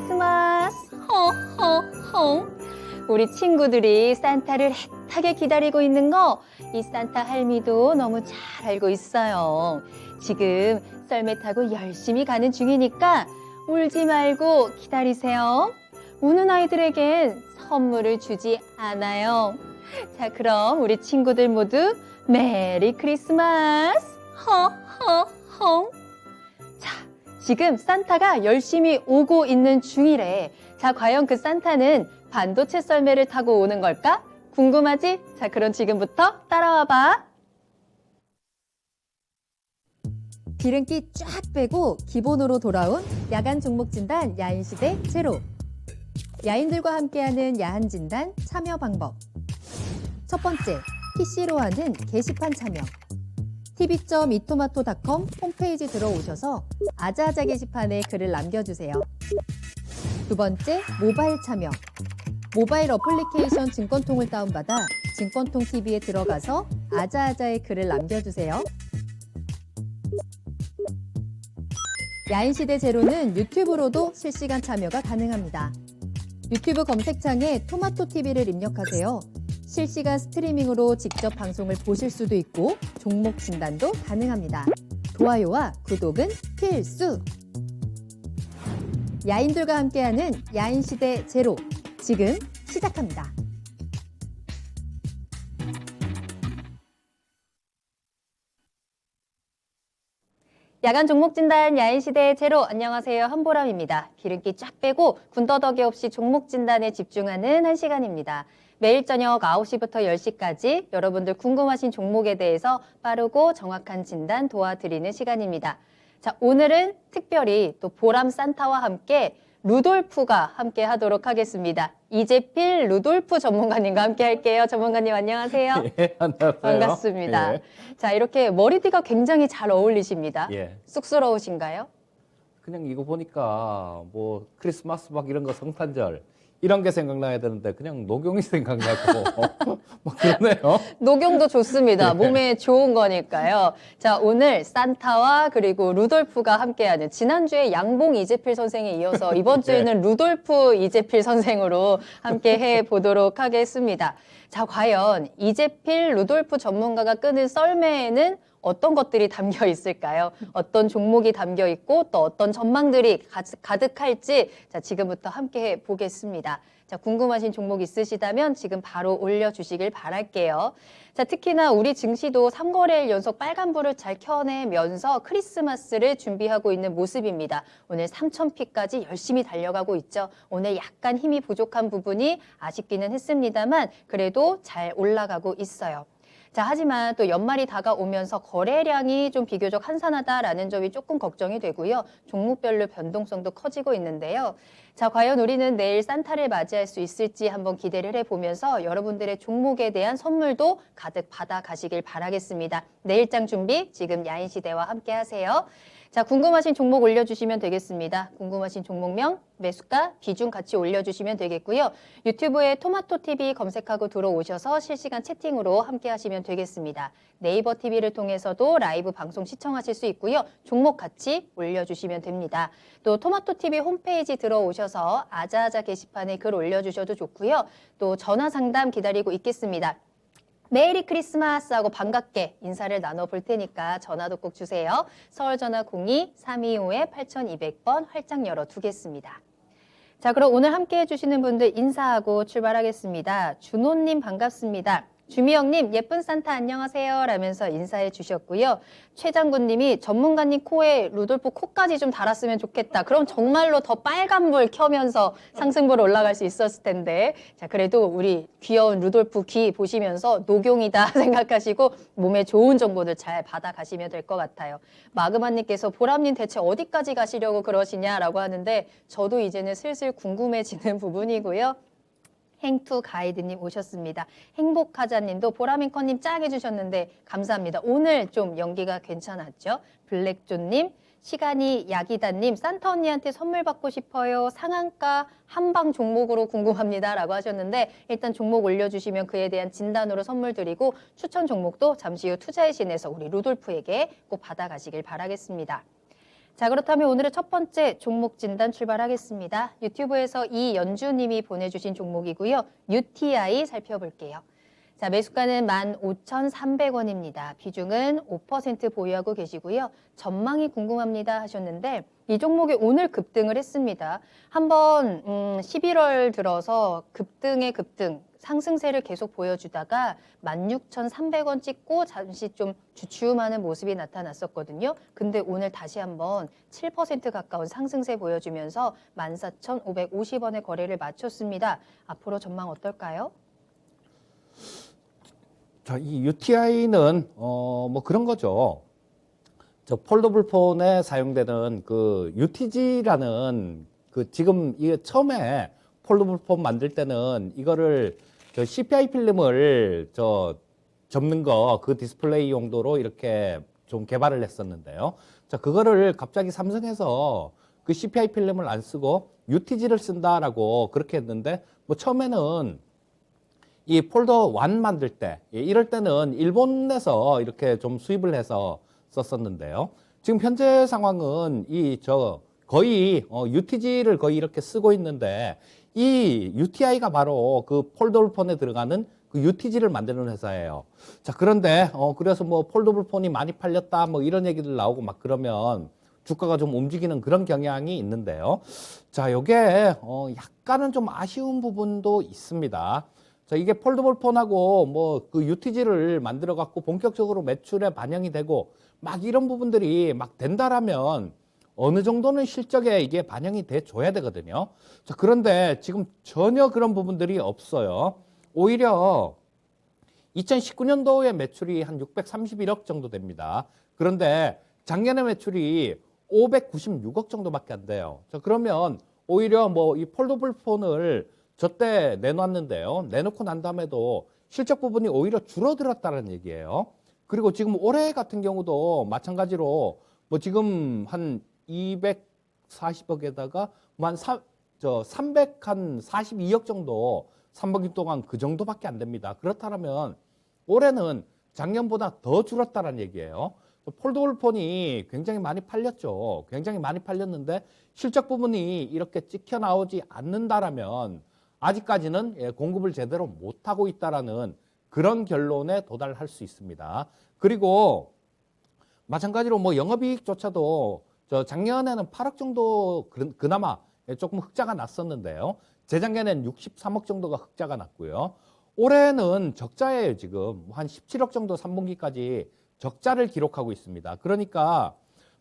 크리스마스! 허허허! 우리 친구들이 산타를 애타게 기다리고 있는 거 이 산타 할미도 너무 잘 알고 있어요. 지금 썰매 타고 열심히 가는 중이니까 울지 말고 기다리세요. 우는 아이들에겐 선물을 주지 않아요. 자, 그럼 우리 친구들 모두 메리 크리스마스! 허허허! 자, 지금 산타가 열심히 오고 있는 중이래. 자, 과연 그 산타는 반도체 썰매를 타고 오는 걸까? 궁금하지? 자, 그럼 지금부터 따라와 봐. 기름기 쫙 빼고 기본으로 돌아온 야간 종목 진단 야인시대 제로. 야인들과 함께하는 야한 진단 참여 방법. 첫 번째, PC로 하는 게시판 참여. tv.이토마토.com 홈페이지 들어오셔서 아자아자 게시판에 글을 남겨주세요. 두 번째, 모바일 참여. 모바일 어플리케이션 증권통을 다운받아 증권통 TV에 들어가서 아자아자의 글을 남겨주세요. 야인시대 제로는 유튜브로도 실시간 참여가 가능합니다. 유튜브 검색창에 토마토 TV를 입력하세요. 실시간 스트리밍으로 직접 방송을 보실 수도 있고 종목 진단도 가능합니다. 좋아요와 구독은 필수! 야인들과 함께하는 야인시대 제로, 지금 시작합니다. 야간 종목 진단 야인시대 제로, 안녕하세요. 한보람입니다. 기름기 쫙 빼고 군더더기 없이 종목 진단에 집중하는 한 시간입니다. 매일 저녁 9시부터 10시까지 여러분들 궁금하신 종목에 대해서 빠르고 정확한 진단 도와드리는 시간입니다. 자, 오늘은 특별히 또 보람 산타와 함께 루돌프가 함께 하도록 하겠습니다. 이재필 루돌프 전문가님과 함께 할게요. 전문가님 안녕하세요. 예, 안녕하세요. 반갑습니다. 예. 자, 이렇게 머리띠가 굉장히 잘 어울리십니다. 예. 쑥스러우신가요? 그냥 이거 보니까 뭐 크리스마스 막 이런 거 성탄절 이런 게 생각나야 되는데 그냥 녹용이 생각나고 뭐 그러네요. 녹용도 좋습니다. 예. 몸에 좋은 거니까요. 자, 오늘 산타와 그리고 루돌프가 함께하는 지난주에 양봉 이재필 선생에 이어서 이번 주에는 루돌프 이재필 선생으로 함께 해보도록 하겠습니다. 자, 과연 이재필 루돌프 전문가가 끄는 썰매에는 어떤 것들이 담겨 있을까요? 어떤 종목이 담겨 있고 또 어떤 전망들이 가득할지 자, 지금부터 함께 해보겠습니다. 자, 궁금하신 종목 있으시다면 지금 바로 올려주시길 바랄게요. 자, 특히나 우리 증시도 3거래일 연속 빨간불을 잘 켜내면서 크리스마스를 준비하고 있는 모습입니다. 오늘 3,000피까지 열심히 달려가고 있죠. 오늘 약간 힘이 부족한 부분이 아쉽기는 했습니다만 그래도 잘 올라가고 있어요. 자, 하지만 또 연말이 다가오면서 거래량이 좀 비교적 한산하다라는 점이 조금 걱정이 되고요. 종목별로 변동성도 커지고 있는데요. 자, 과연 우리는 내일 산타를 맞이할 수 있을지 한번 기대를 해보면서 여러분들의 종목에 대한 선물도 가득 받아가시길 바라겠습니다. 내일장 준비 지금 야인시대와 함께 하세요. 자, 궁금하신 종목 올려주시면 되겠습니다. 궁금하신 종목명, 매수가, 비중 같이 올려주시면 되겠고요. 유튜브에 토마토 TV 검색하고 들어오셔서 실시간 채팅으로 함께 하시면 되겠습니다. 네이버 TV를 통해서도 라이브 방송 시청하실 수 있고요. 종목 같이 올려주시면 됩니다. 또 토마토 TV 홈페이지 들어오셔서 아자아자 게시판에 글 올려주셔도 좋고요. 또 전화 상담 기다리고 있겠습니다. 메리 크리스마스 하고 반갑게 인사를 나눠볼 테니까 전화도 꼭 주세요. 서울전화 02-325-8200번 활짝 열어두겠습니다. 자, 그럼 오늘 함께 해주시는 분들 인사하고 출발하겠습니다. 준호님 반갑습니다. 주미영님 예쁜 산타 안녕하세요 라면서 인사해 주셨고요. 최장군님이 전문가님 코에 루돌프 코까지 좀 달았으면 좋겠다. 그럼 정말로 더 빨간불 켜면서 상승불 올라갈 수 있었을 텐데 자, 그래도 우리 귀여운 루돌프 귀 보시면서 녹용이다 생각하시고 몸에 좋은 정보들 잘 받아가시면 될 것 같아요. 마그마님께서 보람님 대체 어디까지 가시려고 그러시냐라고 하는데 저도 이제는 슬슬 궁금해지는 부분이고요. 행투 가이드님 오셨습니다. 행복하자님도 보라민커님 짝 해주셨는데 감사합니다. 오늘 좀 연기가 괜찮았죠? 블랙존님, 시간이 약이다님, 산타 언니한테 선물 받고 싶어요. 상한가 한방 종목으로 궁금합니다. 라고 하셨는데 일단 종목 올려주시면 그에 대한 진단으로 선물 드리고 추천 종목도 잠시 후 투자의 신에서 우리 루돌프에게 꼭 받아가시길 바라겠습니다. 자, 그렇다면 오늘의 첫 번째 종목 진단 출발하겠습니다. 유튜브에서 이연주님이 보내주신 종목이고요. UTI 살펴볼게요. 자, 매수가는 15,300원입니다. 비중은 5% 보유하고 계시고요. 전망이 궁금합니다 하셨는데 이 종목이 오늘 급등을 했습니다. 한번 11월 들어서 급등의 급등, 상승세를 계속 보여주다가 16,300원 찍고 잠시 좀 주춤하는 모습이 나타났었거든요. 근데 오늘 다시 한번 7% 가까운 상승세 보여주면서 14,550원의 거래를 마쳤습니다. 앞으로 전망 어떨까요? 자, 이 UTI는 뭐 그런 거죠. 저 폴더블 폰에 사용되는 그 UTG라는 그 지금 이게 처음에 폴더블 폰 만들 때는 이거를 저 CPI 필름을 저 접는 거 그 디스플레이 용도로 이렇게 좀 개발을 했었는데요. 자, 그거를 갑자기 삼성에서 그 CPI 필름을 안 쓰고 UTG를 쓴다라고 그렇게 했는데 뭐 처음에는 이 폴더 1 만들 때, 이럴 때는 일본에서 이렇게 좀 수입을 해서 썼었는데요. 지금 현재 상황은 거의 UTG를 거의 이렇게 쓰고 있는데 이 UTI가 바로 그 폴더블 폰에 들어가는 그 UTG를 만드는 회사예요. 자, 그런데 그래서 뭐 폴더블 폰이 많이 팔렸다 뭐 이런 얘기들 나오고 막 그러면 주가가 좀 움직이는 그런 경향이 있는데요. 자, 요게 약간은 좀 아쉬운 부분도 있습니다. 자, 이게 폴더블 폰하고 뭐 그 UTG를 만들어 갖고 본격적으로 매출에 반영이 되고 막 이런 부분들이 막 된다라면 어느 정도는 실적에 이게 반영이 돼 줘야 되거든요. 자, 그런데 지금 전혀 그런 부분들이 없어요. 오히려 2019년도에 매출이 한 631억 정도 됩니다. 그런데 작년에 매출이 596억 정도밖에 안 돼요. 자, 그러면 오히려 뭐 이 폴더블 폰을 저때 내놨는데요. 내놓고 난 다음에도 실적 부분이 오히려 줄어들었다는 얘기예요. 그리고 지금 올해 같은 경우도 마찬가지로 뭐 지금 한 240억에다가 뭐 한 342억 정도 3분기 동안 그 정도밖에 안 됩니다. 그렇다면 올해는 작년보다 더 줄었다는 얘기예요. 폴더블 폰이 굉장히 많이 팔렸죠. 굉장히 많이 팔렸는데 실적 부분이 이렇게 찍혀 나오지 않는다라면 아직까지는 공급을 제대로 못하고 있다라는 그런 결론에 도달할 수 있습니다. 그리고 마찬가지로 뭐 영업이익조차도 저 작년에는 8억 정도 그나마 조금 흑자가 났었는데요. 재작년에는 63억 정도가 흑자가 났고요. 올해는 적자예요, 지금. 한 17억 정도 3분기까지 적자를 기록하고 있습니다. 그러니까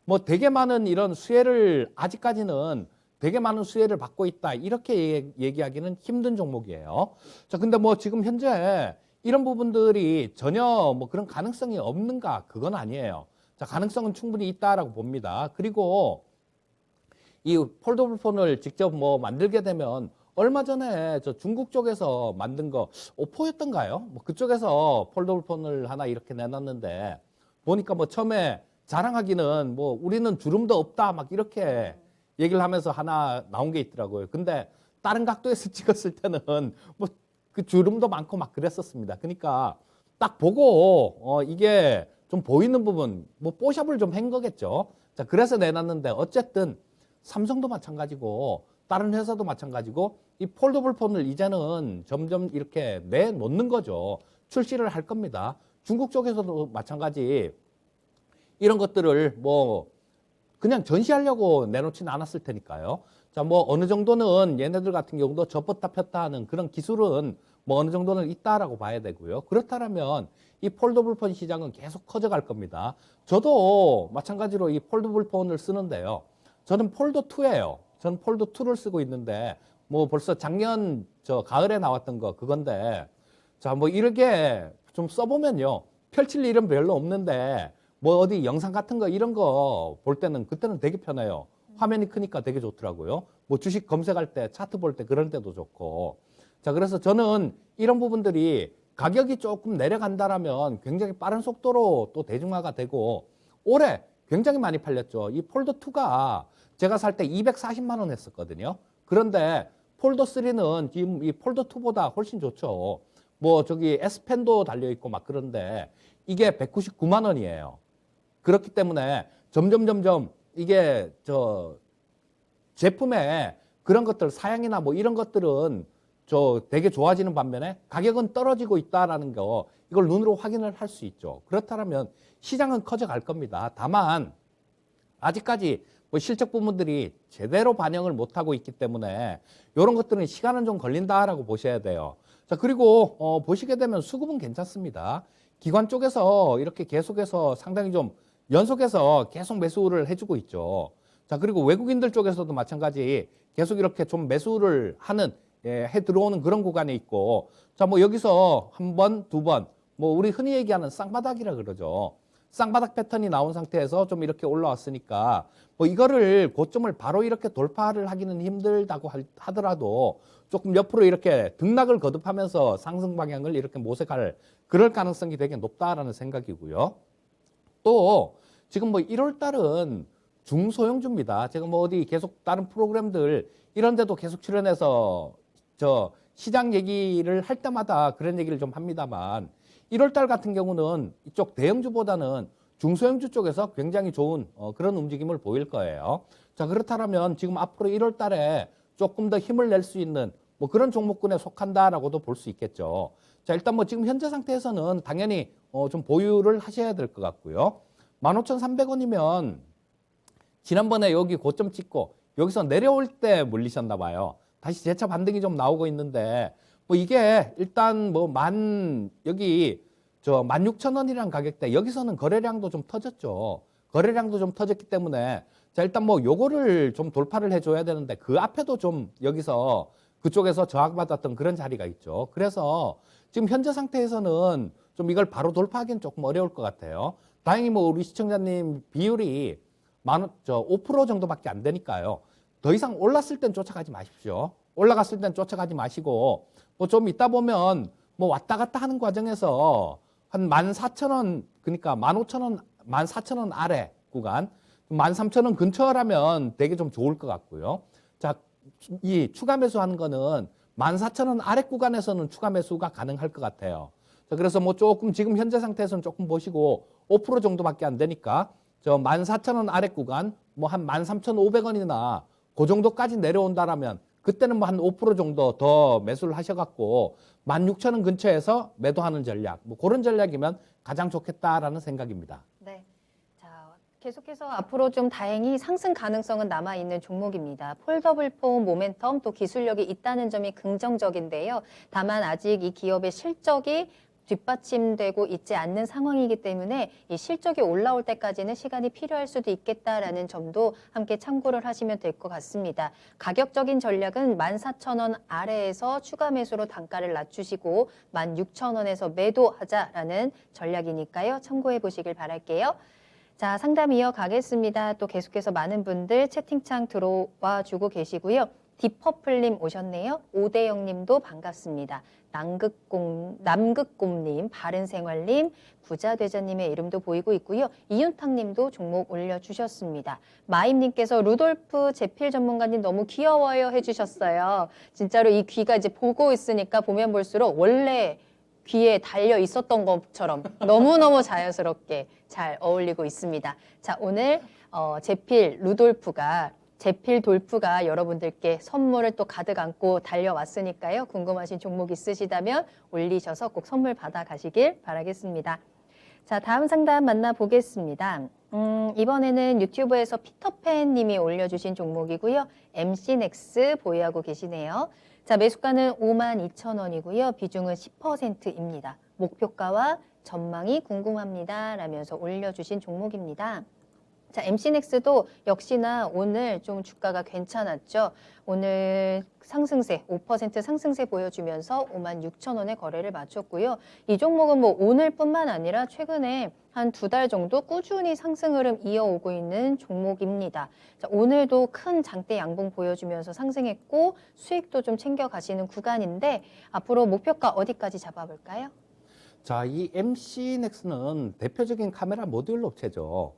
뭐 되게 많은 이런 수혜를 아직까지는 되게 많은 수혜를 받고 있다. 이렇게 얘기하기는 힘든 종목이에요. 자, 근데 뭐 지금 현재 이런 부분들이 전혀 뭐 그런 가능성이 없는가? 그건 아니에요. 자, 가능성은 충분히 있다라고 봅니다. 그리고 이 폴더블 폰을 직접 뭐 만들게 되면 얼마 전에 저 중국 쪽에서 만든 거 오포였던가요? 뭐 그쪽에서 폴더블 폰을 하나 이렇게 내놨는데 보니까 뭐 처음에 자랑하기는 뭐 우리는 주름도 없다 막 이렇게 얘기를 하면서 하나 나온 게 있더라고요. 근데 다른 각도에서 찍었을 때는 뭐 그 주름도 많고 막 그랬었습니다. 그러니까 딱 보고 이게 좀 보이는 부분 뭐 뽀샵을 좀 한 거겠죠. 자, 그래서 내놨는데 어쨌든 삼성도 마찬가지고 다른 회사도 마찬가지고 이 폴더블 폰을 이제는 점점 이렇게 내놓는 거죠. 출시를 할 겁니다. 중국 쪽에서도 마찬가지 이런 것들을 뭐 그냥 전시하려고 내놓지는 않았을 테니까요. 자, 뭐 어느 정도는 얘네들 같은 경우도 접었다 폈다 하는 그런 기술은 뭐 어느 정도는 있다라고 봐야 되고요. 그렇다면 이 폴더블 폰 시장은 계속 커져갈 겁니다. 저도 마찬가지로 이 폴더블 폰을 쓰는데요. 저는 폴더 2예요. 저는 폴더 2를 쓰고 있는데 뭐 벌써 작년 저 가을에 나왔던 거 그건데 자, 뭐 이렇게 좀 써보면요. 펼칠 일은 별로 없는데 뭐 어디 영상 같은 거 이런 거 볼 때는 그때는 되게 편해요. 화면이 크니까 되게 좋더라고요. 뭐 주식 검색할 때 차트 볼 때 그런 때도 좋고. 자, 그래서 저는 이런 부분들이 가격이 조금 내려간다라면 굉장히 빠른 속도로 또 대중화가 되고 올해 굉장히 많이 팔렸죠. 이 폴더 2가 제가 살 때 240만 원 했었거든요. 그런데 폴더 3는 지금 이 폴더 2보다 훨씬 좋죠. 뭐 저기 S펜도 달려 있고 막 그런데 이게 199만 원이에요. 그렇기 때문에 점점 이게 제품의 그런 것들 사양이나 뭐 이런 것들은 되게 좋아지는 반면에 가격은 떨어지고 있다라는 거 이걸 눈으로 확인을 할 수 있죠. 그렇다면 시장은 커져갈 겁니다. 다만 아직까지 뭐 실적 부분들이 제대로 반영을 못하고 있기 때문에 이런 것들은 시간은 좀 걸린다라고 보셔야 돼요. 자, 그리고 보시게 되면 수급은 괜찮습니다. 기관 쪽에서 이렇게 계속해서 상당히 좀 연속해서 계속 매수를 해주고 있죠. 자, 그리고 외국인들 쪽에서도 마찬가지 계속 이렇게 좀 매수를 하는 해 들어오는 그런 구간에 있고, 자, 뭐 여기서 한 번, 두 번, 뭐 우리 흔히 얘기하는 쌍바닥이라 그러죠. 쌍바닥 패턴이 나온 상태에서 좀 이렇게 올라왔으니까 뭐 이거를 고점을 바로 이렇게 돌파를 하기는 힘들다고 하더라도 조금 옆으로 이렇게 등락을 거듭하면서 상승 방향을 이렇게 모색할 그럴 가능성이 되게 높다라는 생각이고요. 또 지금 뭐 1월 달은 중소형주입니다. 제가 뭐 어디 계속 다른 프로그램들 이런 데도 계속 출연해서 시장 얘기를 할 때마다 그런 얘기를 좀 합니다만 1월 달 같은 경우는 이쪽 대형주보다는 중소형주 쪽에서 굉장히 좋은 그런 움직임을 보일 거예요. 자, 그렇다면 지금 앞으로 1월 달에 조금 더 힘을 낼 수 있는 뭐 그런 종목군에 속한다라고도 볼 수 있겠죠. 자, 일단 뭐 지금 현재 상태에서는 당연히 좀 보유를 하셔야 될 것 같고요. 15,300원이면 지난번에 여기 고점 찍고 여기서 내려올 때 물리셨나 봐요. 다시 재차 반등이 좀 나오고 있는데 뭐 이게 일단 뭐 여기 16,000원이라는 가격대 여기서는 거래량도 좀 터졌죠. 거래량도 좀 터졌기 때문에 자, 일단 뭐 요거를 좀 돌파를 해줘야 되는데 그 앞에도 좀 여기서 그쪽에서 저항받았던 그런 자리가 있죠. 그래서 지금 현재 상태에서는 좀 이걸 바로 돌파하기는 조금 어려울 것 같아요. 다행히 뭐 우리 시청자님 비율이 5% 정도밖에 안 되니까요. 더 이상 올랐을 땐 쫓아가지 마십시오. 올라갔을 땐 쫓아가지 마시고 뭐 좀 있다 보면 뭐 왔다 갔다 하는 과정에서 한 14,000원 그러니까 15,000원, 14,000원 아래 구간 13,000원 근처라면 되게 좀 좋을 것 같고요. 자, 이 추가 매수하는 거는 14,000원 아래 구간에서는 추가 매수가 가능할 것 같아요. 자, 그래서 뭐 조금 지금 현재 상태에서는 조금 보시고 5% 정도밖에 안 되니까 14,000원 아래 구간 뭐 한 13,500원이나 그 정도까지 내려온다라면 그때는 뭐 한 5% 정도 더 매수를 하셔갖고 16,000원 근처에서 매도하는 전략 뭐 그런 전략이면 가장 좋겠다라는 생각입니다. 네. 자, 계속해서 앞으로 좀 다행히 상승 가능성은 남아있는 종목입니다. 폴더블폰 모멘텀 또 기술력이 있다는 점이 긍정적인데요. 다만 아직 이 기업의 실적이 뒷받침되고 있지 않는 상황이기 때문에 이 실적이 올라올 때까지는 시간이 필요할 수도 있겠다라는 점도 함께 참고를 하시면 될 것 같습니다. 가격적인 전략은 14,000원 아래에서 추가 매수로 단가를 낮추시고 16,000원에서 매도하자라는 전략이니까요. 참고해 보시길 바랄게요. 자, 상담 이어가겠습니다. 또 계속해서 많은 분들 채팅창 들어와 주고 계시고요. 디퍼플님 오셨네요. 오대영님도 반갑습니다. 남극곰님, 바른생활님, 부자대자님의 이름도 보이고 있고요. 이윤탁님도 종목 올려주셨습니다. 마임님께서 루돌프 제필 전문가님 너무 귀여워요 해주셨어요. 진짜로 이 귀가 이제 보고 있으니까 보면 볼수록 원래 귀에 달려 있었던 것처럼 너무너무 자연스럽게 잘 어울리고 있습니다. 자, 오늘 제필 돌프가 여러분들께 선물을 또 가득 안고 달려왔으니까요. 궁금하신 종목 있으시다면 올리셔서 꼭 선물 받아 가시길 바라겠습니다. 자, 다음 상담 만나보겠습니다. 이번에는 유튜브에서 피터팬 님이 올려주신 종목이고요. MC넥스 보유하고 계시네요. 자, 매수가는 52,000원이고요. 비중은 10%입니다. 목표가와 전망이 궁금합니다. 라면서 올려주신 종목입니다. 자, MC넥스도 역시나 오늘 좀 주가가 괜찮았죠. 오늘 상승세, 5% 상승세 보여주면서 56,000원에 거래를 마쳤고요. 이 종목은 뭐 오늘뿐만 아니라 최근에 한 2달 정도 꾸준히 상승 흐름 이어오고 있는 종목입니다. 자, 오늘도 큰 장대 양봉 보여주면서 상승했고 수익도 좀 챙겨가시는 구간인데 앞으로 목표가 어디까지 잡아볼까요? 자, 이 MC넥스는 대표적인 카메라 모듈 업체죠.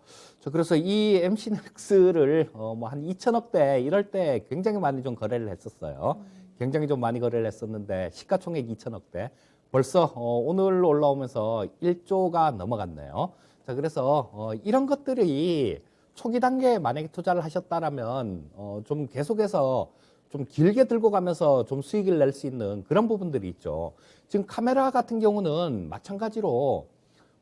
그래서 이 MC넥스를 뭐 한 2천억대 이럴 때 굉장히 많이 좀 거래를 했었어요. 굉장히 좀 많이 거래를 했었는데 시가총액 2천억대. 벌써 오늘 올라오면서 1조가 넘어갔네요. 자, 그래서 이런 것들이 초기 단계에 만약에 투자를 하셨다라면 좀 계속해서 좀 길게 들고 가면서 좀 수익을 낼 수 있는 그런 부분들이 있죠. 지금 카메라 같은 경우는 마찬가지로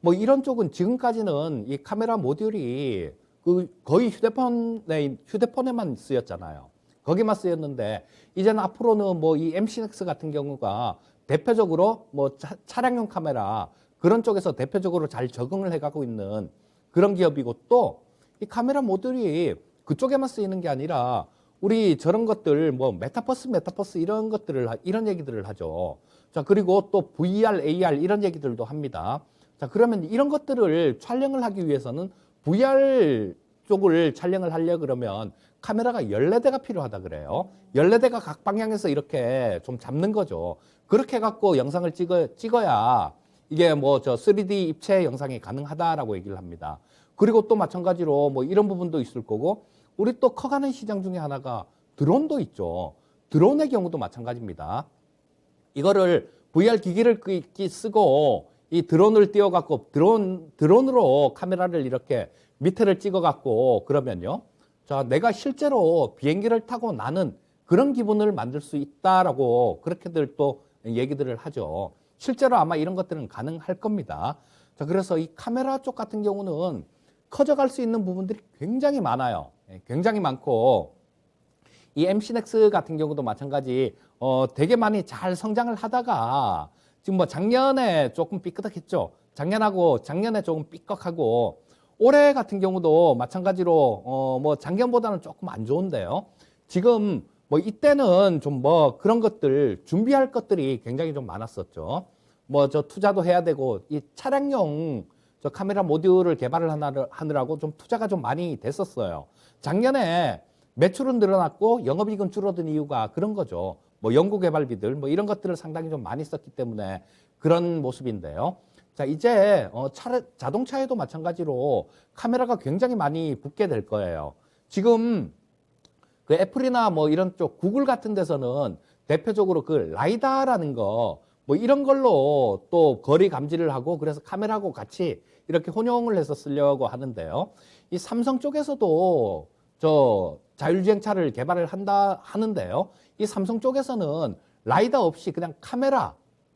뭐 이런 쪽은 지금까지는 이 카메라 모듈이 그 거의 휴대폰에만 쓰였잖아요. 거기만 쓰였는데 이제는 앞으로는 뭐 이 MC넥스 같은 경우가 대표적으로 뭐 차량용 카메라 그런 쪽에서 대표적으로 잘 적응을 해가고 있는 그런 기업이고 또 이 카메라 모듈이 그쪽에만 쓰이는 게 아니라 우리 저런 것들 뭐 메타버스 이런 것들을 이런 얘기들을 하죠. 자, 그리고 또 VR, AR 이런 얘기들도 합니다. 자, 그러면 이런 것들을 촬영을 하기 위해서는 VR 쪽을 촬영을 하려 그러면 카메라가 14대가 필요하다 그래요. 14대가 각 방향에서 이렇게 좀 잡는 거죠. 그렇게 해 갖고 영상을 찍어야 이게 뭐 저 3D 입체 영상이 가능하다라고 얘기를 합니다. 그리고 또 마찬가지로 뭐 이런 부분도 있을 거고 우리 또 커가는 시장 중에 하나가 드론도 있죠. 드론의 경우도 마찬가지입니다. 이거를 VR 기기를 쓰고 이 드론을 띄워갖고 드론으로 카메라를 이렇게 밑에를 찍어갖고 그러면요. 자, 내가 실제로 비행기를 타고 나는 그런 기분을 만들 수 있다라고 그렇게들 또 얘기들을 하죠. 실제로 아마 이런 것들은 가능할 겁니다. 자, 그래서 이 카메라 쪽 같은 경우는 커져갈 수 있는 부분들이 굉장히 많아요. 굉장히 많고 이 MC넥스 같은 경우도 마찬가지 되게 많이 잘 성장을 하다가 지금 뭐 작년에 조금 삐끗했죠. 작년에 조금 삐걱하고 올해 같은 경우도 마찬가지로 뭐 작년보다는 조금 안 좋은데요. 지금 뭐 이때는 좀 뭐 그런 것들 준비할 것들이 굉장히 좀 많았었죠. 뭐 저 투자도 해야 되고 이 차량용 저 카메라 모듈을 개발을 하느라고 좀 투자가 좀 많이 됐었어요. 작년에 매출은 늘어났고 영업이익은 줄어든 이유가 그런 거죠. 뭐 연구 개발비들 뭐 이런 것들을 상당히 좀 많이 썼기 때문에 그런 모습인데요. 자, 이제 자동차에도 마찬가지로 카메라가 굉장히 많이 붙게 될 거예요. 지금 그 애플이나 뭐 이런 쪽 구글 같은 데서는 대표적으로 그 라이다라는 거 뭐 이런 걸로 또 거리 감지를 하고 그래서 카메라하고 같이 이렇게 혼용을 해서 쓰려고 하는데요. 이 삼성 쪽에서도 저 자율주행차를 개발을 하는데요. 이 삼성 쪽에서는 라이다 없이 그냥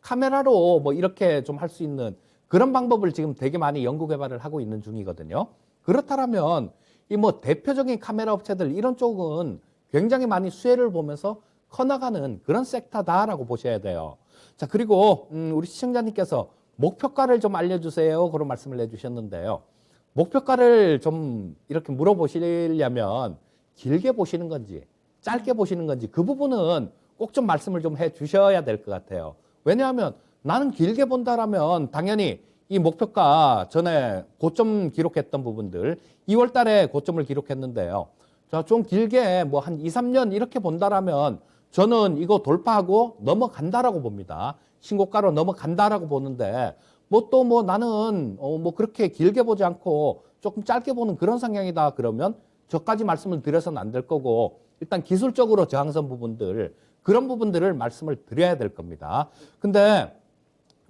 카메라로 뭐 이렇게 좀 할 수 있는 그런 방법을 지금 되게 많이 연구 개발을 하고 있는 중이거든요. 그렇다면 이 뭐 대표적인 카메라 업체들 이런 쪽은 굉장히 많이 수혜를 보면서 커나가는 그런 섹터다라고 보셔야 돼요. 자, 그리고 우리 시청자님께서 목표가를 좀 알려주세요. 그런 말씀을 해주셨는데요. 목표가를 좀 이렇게 물어보시려면 길게 보시는 건지 짧게 보시는 건지 그 부분은 꼭 좀 말씀을 좀 해주셔야 될 것 같아요. 왜냐하면 나는 길게 본다라면 당연히 이 목표가 전에 고점 기록했던 부분들 2월 달에 고점을 기록했는데요. 자, 좀 길게 뭐 한 2, 3년 이렇게 본다라면 저는 이거 돌파하고 넘어간다라고 봅니다. 신고가로 넘어간다라고 보는데 뭐 또 뭐 나는 뭐 그렇게 길게 보지 않고 조금 짧게 보는 그런 성향이다 그러면 저까지 말씀을 드려서는 안 될 거고 일단 기술적으로 저항선 부분들 그런 부분들을 말씀을 드려야 될 겁니다. 근데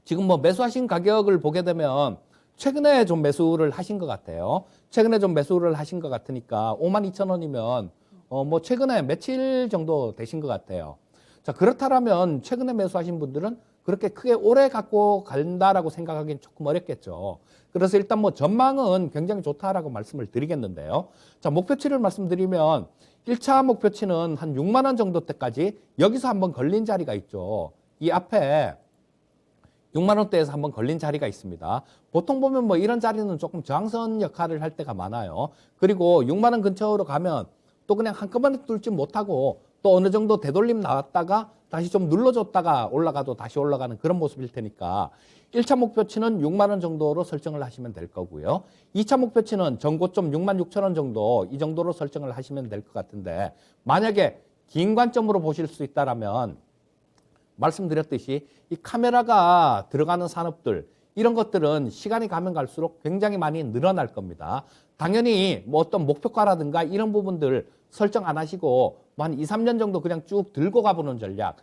지금 뭐 매수하신 가격을 보게 되면 최근에 좀 매수를 하신 것 같아요. 최근에 좀 매수를 하신 것 같으니까 52,000원이면 뭐 최근에 며칠 정도 되신 것 같아요. 자, 그렇다면 최근에 매수하신 분들은 그렇게 크게 오래 갖고 간다라고 생각하기는 조금 어렵겠죠. 그래서 일단 뭐 전망은 굉장히 좋다라고 말씀을 드리겠는데요. 자, 목표치를 말씀드리면 1차 목표치는 한 6만 원 정도 때까지 여기서 한번 걸린 자리가 있죠. 이 앞에 6만 원대에서 한번 걸린 자리가 있습니다. 보통 보면 뭐 이런 자리는 조금 저항선 역할을 할 때가 많아요. 그리고 6만 원 근처로 가면 또 그냥 한꺼번에 뚫지 못하고 또 어느 정도 되돌림 나왔다가 다시 좀 눌러줬다가 올라가도 다시 올라가는 그런 모습일 테니까 1차 목표치는 6만 원 정도로 설정을 하시면 될 거고요. 2차 목표치는 전고점 6만 6천 원 정도 이 정도로 설정을 하시면 될 것 같은데 만약에 긴 관점으로 보실 수 있다라면 말씀드렸듯이 이 카메라가 들어가는 산업들 이런 것들은 시간이 가면 갈수록 굉장히 많이 늘어날 겁니다. 당연히 뭐 어떤 목표가라든가 이런 부분들 설정 안 하시고 뭐 한 2, 3년 정도 그냥 쭉 들고 가보는 전략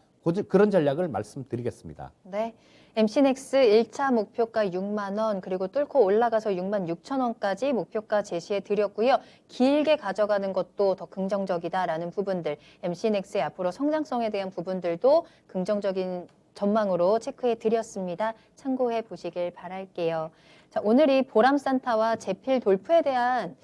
그런 전략을 말씀드리겠습니다. 네. MC넥스 1차 목표가 6만 원, 그리고 뚫고 올라가서 6만 6천 원까지 목표가 제시해 드렸고요. 길게 가져가는 것도 더 긍정적이다라는 부분들, MC넥스의 앞으로 성장성에 대한 부분들도 긍정적인 전망으로 체크해 드렸습니다. 참고해 보시길 바랄게요. 자, 오늘 이 보람산타와 제필 돌프에 대한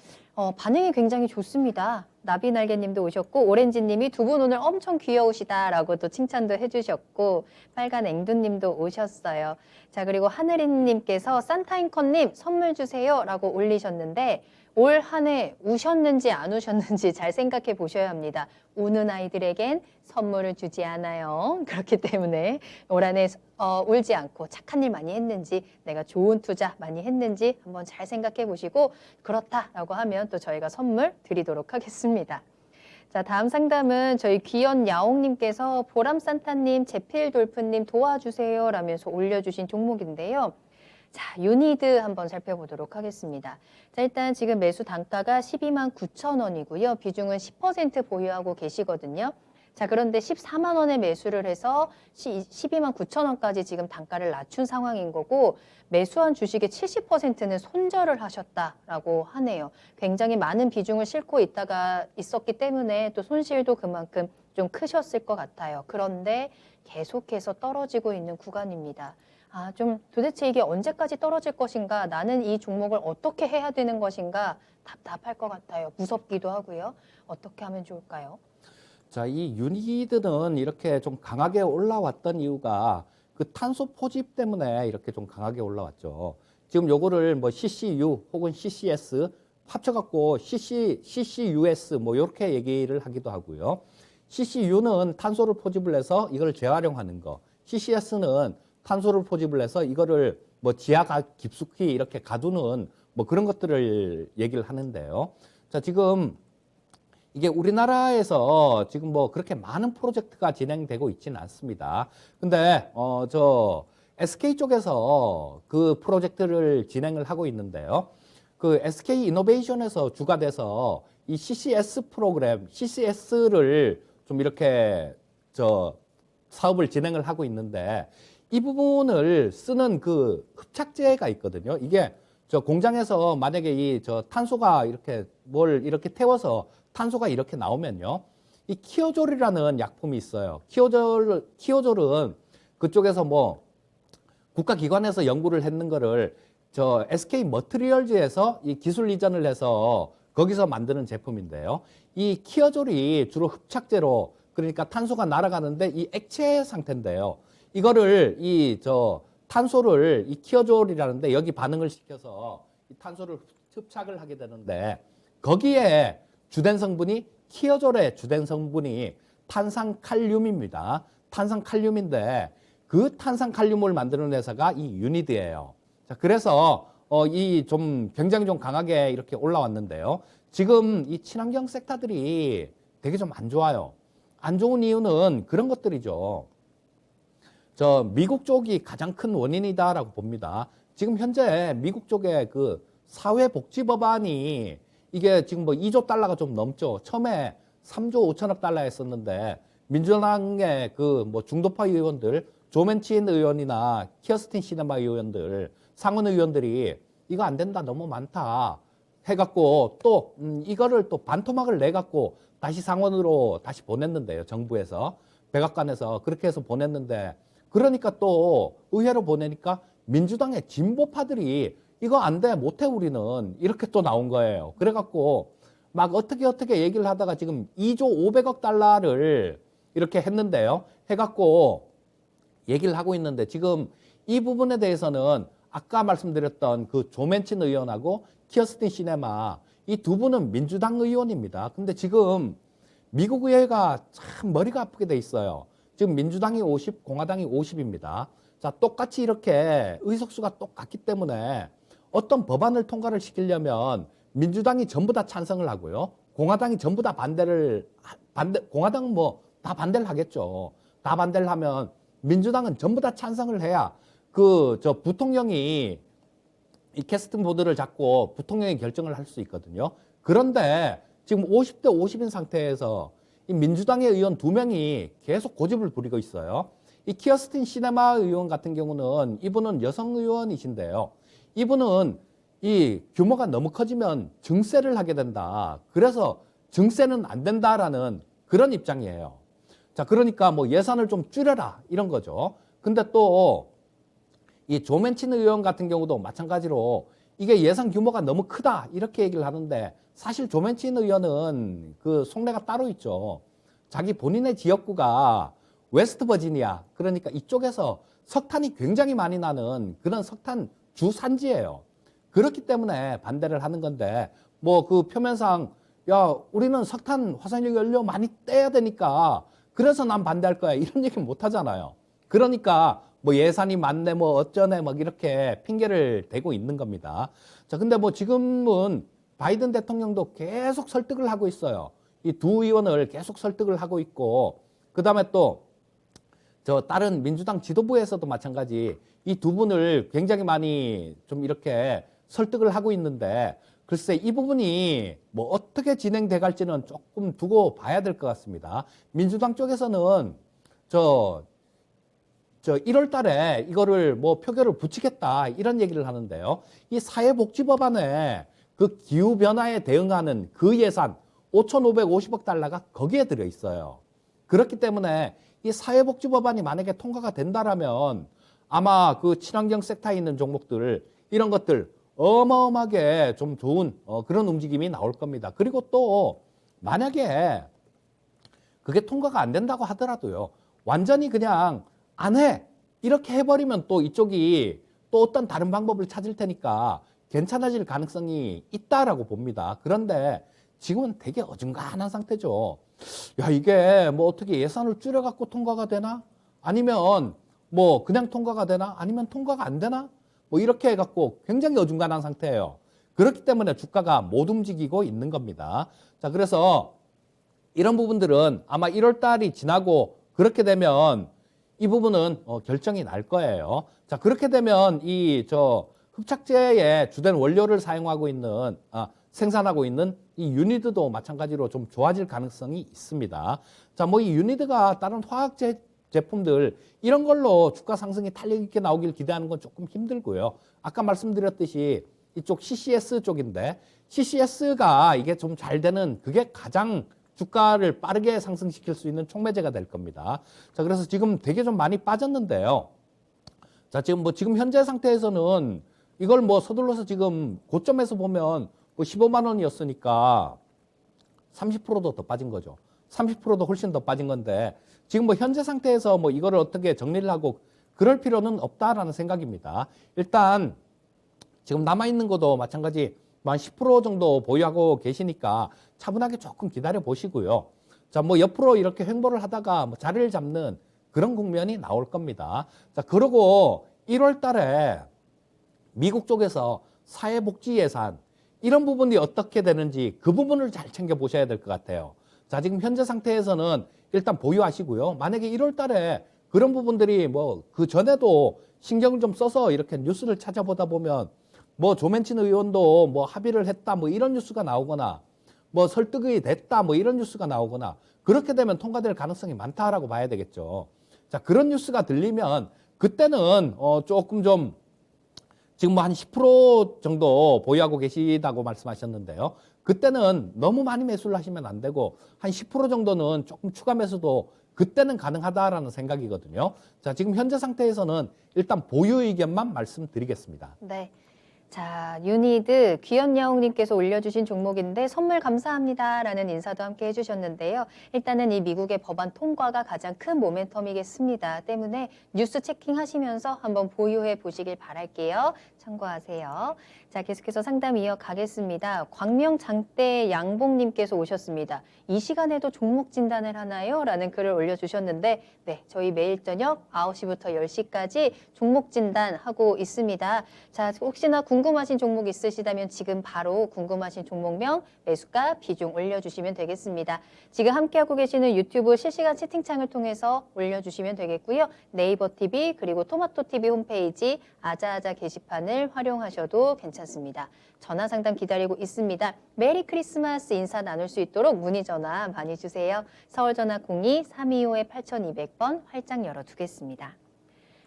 반응이 굉장히 좋습니다. 나비날개님도 오셨고, 오렌지님이 두 분 오늘 엄청 귀여우시다라고 또 칭찬도 해주셨고, 빨간 앵두님도 오셨어요. 자, 그리고 하늘이님께서 산타인컨님 선물 주세요라고 올리셨는데, 올 한 해 우셨는지 안 우셨는지 잘 생각해 보셔야 합니다. 우는 아이들에겐 선물을 주지 않아요. 그렇기 때문에 올 한 해 울지 않고 착한 일 많이 했는지, 내가 좋은 투자 많이 했는지 한번 잘 생각해 보시고, 그렇다라고 하면 또 저희가 선물 드리도록 하겠습니다. 자, 다음 상담은 저희 귀연 야옹님께서 보람산타님, 제필돌프님 도와주세요 라면서 올려주신 종목인데요. 자, 유니드 한번 살펴보도록 하겠습니다. 자, 일단 지금 매수 단가가 12만 9천 원이고요. 비중은 10% 보유하고 계시거든요. 자, 그런데 14만 원에 매수를 해서 12만 9천 원까지 지금 단가를 낮춘 상황인 거고, 매수한 주식의 70%는 손절을 하셨다라고 하네요. 굉장히 많은 비중을 싣고 있었기 때문에 또 손실도 그만큼 좀 크셨을 것 같아요. 그런데 계속해서 떨어지고 있는 구간입니다. 좀 도대체 이게 언제까지 떨어질 것인가, 나는 이 종목을 어떻게 해야 되는 것인가 답답할 것 같아요. 무섭기도 하고요. 어떻게 하면 좋을까요? 자, 이 유니드는 이렇게 좀 강하게 올라왔던 이유가 그 탄소 포집 때문에 이렇게 좀 강하게 올라왔죠. 지금 요거를 뭐 CCU 혹은 CCS 합쳐갖고 CCUS 뭐 이렇게 얘기를 하기도 하고요. CCU는 탄소를 포집을 해서 이걸 재활용하는 거. CCS는 탄소를 포집을 해서 이거를 뭐 지하 깊숙이 이렇게 가두는 뭐 그런 것들을 얘기를 하는데요. 자, 지금 이게 우리나라에서 지금 뭐 그렇게 많은 프로젝트가 진행되고 있지는 않습니다. 근데 SK 쪽에서 그 프로젝트를 진행을 하고 있는데요. 그 SK 이노베이션에서 주가 돼서 이 CCS 프로그램, CCS를 좀 이렇게 사업을 진행을 하고 있는데, 이 부분을 쓰는 그 흡착제가 있거든요. 이게 공장에서 만약에 이 탄소가 이렇게 뭘 이렇게 태워서 탄소가 이렇게 나오면요, 이 키오졸이라는 약품이 있어요. 키오졸은 그쪽에서 뭐 국가기관에서 연구를 했는 거를 SK 머트리얼즈에서 이 기술 이전을 해서 거기서 만드는 제품인데요. 이 키오졸이 주로 흡착제로, 그러니까 탄소가 날아가는데 이 액체 상태인데요. 이거를 탄소를 이 키오졸이라는데 여기 반응을 시켜서 이 탄소를 흡착을 하게 되는데, 거기에 주된 성분이, 키오졸의 주된 성분이 탄산칼륨입니다. 탄산칼륨인데 그 탄산칼륨을 만드는 회사가 이 유니드예요. 자, 그래서 이 좀 굉장히 좀 강하게 이렇게 올라왔는데요. 지금 이 친환경 섹터들이 되게 좀 안 좋아요. 안 좋은 이유는 그런 것들이죠. 미국 쪽이 가장 큰 원인이다라고 봅니다. 지금 현재 미국 쪽의 그 사회복지 법안이 이게 지금 뭐 2조 달러가 좀 넘죠. 처음에 3조 5천억 달러 했었는데, 민주당의 그 뭐 중도파 의원들, 조맨친 의원이나 키어스틴 시네마 의원들, 상원 의원들이 이거 안 된다, 너무 많다 해갖고 또 이거를 또 반토막을 내갖고 다시 상원으로 다시 보냈는데요. 정부에서, 백악관에서 그렇게 해서 보냈는데, 그러니까 또 의회로 보내니까 민주당의 진보파들이 이거 안 돼, 못해 우리는, 이렇게 또 나온 거예요. 그래갖고 막 어떻게 얘기를 하다가 지금 2조 500억 달러를 이렇게 했는데요. 해갖고 얘기를 하고 있는데, 지금 이 부분에 대해서는 아까 말씀드렸던 그 조맨친 의원하고 키어스틴 시네마, 이 두 분은 민주당 의원입니다. 근데 지금 미국 의회가 참 머리가 아프게 돼 있어요. 지금 민주당이 50, 공화당이 50입니다. 자, 똑같이 이렇게 의석수가 똑같기 때문에 어떤 법안을 통과를 시키려면 민주당이 전부 다 찬성을 하고요. 공화당이 전부 다 공화당은 뭐 다 반대를 하겠죠. 다 반대를 하면 민주당은 전부 다 찬성을 해야 부통령이 이 캐스팅 보드를 잡고 부통령이 결정을 할 수 있거든요. 그런데 지금 50대 50인 상태에서 이 민주당의 의원 2명이 계속 고집을 부리고 있어요. 이 키어스틴 시네마 의원 같은 경우는 이분은 여성 의원이신데요. 이분은 이 규모가 너무 커지면 증세를 하게 된다. 그래서 증세는 안 된다라는 그런 입장이에요. 자, 그러니까 뭐 예산을 좀 줄여라 이런 거죠. 근데 또 이 조맨친 의원 같은 경우도 마찬가지로 이게 예산 규모가 너무 크다 이렇게 얘기를 하는데 사실 조맨친 의원은 그 속내가 따로 있죠. 자기 본인의 지역구가 웨스트 버지니아, 그러니까 이쪽에서 석탄이 굉장히 많이 나는 그런 석탄 주산지예요. 그렇기 때문에 반대를 하는 건데 뭐 그 표면상 야 우리는 석탄 화석연료 연료 많이 떼야 되니까 그래서 난 반대할 거야 이런 얘기 못 하잖아요. 그러니까 뭐 예산이 많네 뭐 어쩌네 막 이렇게 핑계를 대고 있는 겁니다. 자, 근데 뭐 지금은 바이든 대통령도 계속 설득을 하고 있어요. 이 두 의원을 계속 설득을 하고 있고, 그 다음에 또 저 다른 민주당 지도부에서도 마찬가지 이 두 분을 굉장히 많이 좀 이렇게 설득을 하고 있는데 글쎄 이 부분이 뭐 어떻게 진행돼 갈지는 조금 두고 봐야 될 것 같습니다. 민주당 쪽에서는 저 1월 달에 이거를 뭐 표결을 붙이겠다 이런 얘기를 하는데요. 이 사회복지법안에 그 기후변화에 대응하는 그 예산 5,550억 달러가 거기에 들어 있어요. 그렇기 때문에 이 사회복지법안이 만약에 통과가 된다라면 아마 그 친환경 섹터에 있는 종목들 이런 것들 어마어마하게 좀 좋은 그런 움직임이 나올 겁니다. 그리고 또 만약에 그게 통과가 안 된다고 하더라도요. 완전히 그냥 안 해. 이렇게 해버리면 또 이쪽이 또 어떤 다른 방법을 찾을 테니까 괜찮아질 가능성이 있다라고 봅니다. 그런데 지금은 되게 어중간한 상태죠. 야, 이게 뭐 어떻게 예산을 줄여갖고 통과가 되나? 아니면 뭐 그냥 통과가 되나? 아니면 통과가 안 되나? 뭐 이렇게 해갖고 굉장히 어중간한 상태예요. 그렇기 때문에 주가가 못 움직이고 있는 겁니다. 자, 그래서 이런 부분들은 아마 1월 달이 지나고 그렇게 되면 이 부분은 결정이 날 거예요. 자, 그렇게 되면 흡착제의 주된 원료를 사용하고 있는, 생산하고 있는 이 유니드도 마찬가지로 좀 좋아질 가능성이 있습니다. 자, 뭐 이 유니드가 다른 화학제 제품들 이런 걸로 주가 상승이 탄력 있게 나오길 기대하는 건 조금 힘들고요. 아까 말씀드렸듯이 이쪽 CCS 쪽인데 CCS가 이게 좀 잘 되는 그게 가장 주가를 빠르게 상승시킬 수 있는 촉매제가 될 겁니다. 자, 그래서 지금 되게 좀 많이 빠졌는데요. 자, 지금 현재 상태에서는 이걸 뭐 서둘러서 지금 고점에서 보면 뭐 15만 원이었으니까 30%도 더 빠진 거죠. 30%도 훨씬 더 빠진 건데 지금 뭐 현재 상태에서 뭐 이거를 어떻게 정리를 하고 그럴 필요는 없다라는 생각입니다. 일단 지금 남아있는 것도 마찬가지 한 10% 정도 보유하고 계시니까 차분하게 조금 기다려 보시고요. 자, 뭐 옆으로 이렇게 횡보를 하다가 뭐 자리를 잡는 그런 국면이 나올 겁니다. 자, 그리고 1월 달에 미국 쪽에서 사회복지 예산 이런 부분이 어떻게 되는지 그 부분을 잘 챙겨 보셔야 될 것 같아요. 자, 지금 현재 상태에서는 일단 보유하시고요. 만약에 1월 달에 그런 부분들이 뭐 그 전에도 신경을 좀 써서 이렇게 뉴스를 찾아보다 보면 뭐 조맨친 의원도 뭐 합의를 했다 뭐 이런 뉴스가 나오거나 뭐 설득이 됐다 뭐 이런 뉴스가 나오거나 그렇게 되면 통과될 가능성이 많다라고 봐야 되겠죠. 자, 그런 뉴스가 들리면 그때는 조금 좀 지금 뭐 한 10% 정도 보유하고 계시다고 말씀하셨는데요. 그때는 너무 많이 매수를 하시면 안 되고 한 10% 정도는 조금 추가 매수도 그때는 가능하다라는 생각이거든요. 자, 지금 현재 상태에서는 일단 보유 의견만 말씀드리겠습니다. 네. 자, 유니드 귀염야옹님께서 올려주신 종목인데 선물 감사합니다라는 인사도 함께 해주셨는데요. 일단은 이 미국의 법안 통과가 가장 큰 모멘텀이겠습니다. 때문에 뉴스 체킹하시면서 한번 보유해 보시길 바랄게요. 참고하세요. 자, 계속해서 상담 이어가겠습니다. 광명 장대 양봉님께서 오셨습니다. 이 시간에도 종목 진단을 하나요? 라는 글을 올려주셨는데 네, 저희 매일 저녁 9시부터 10시까지 종목 진단하고 있습니다. 자, 혹시나 궁금하신 종목 있으시다면 지금 바로 궁금하신 종목명, 매수가, 비중 올려주시면 되겠습니다. 지금 함께하고 계시는 유튜브 실시간 채팅창을 통해서 올려주시면 되겠고요. 네이버 TV 그리고 토마토 TV 홈페이지 아자아자 게시판을 시간을 활용하셔도 괜찮습니다. 전화 상담 기다리고 있습니다. 메리 크리스마스 인사 나눌 수 있도록 문의 전화 많이 주세요. 서울 전화 02-325-8200번 활짝 열어두겠습니다.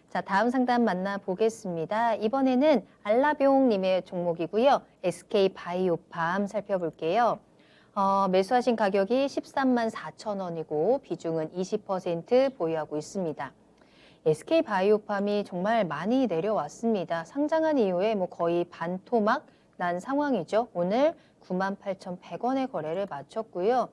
자, 다음 상담 만나보겠습니다. 이번에는 알라병님의 종목이고요. SK바이오팜 살펴볼게요. 매수하신 가격이 13만 4천 원이고 비중은 20% 보유하고 있습니다. SK바이오팜이 정말 많이 내려왔습니다. 상장한 이후에 뭐 거의 반토막 난 상황이죠. 오늘 98,100원의 거래를 마쳤고요.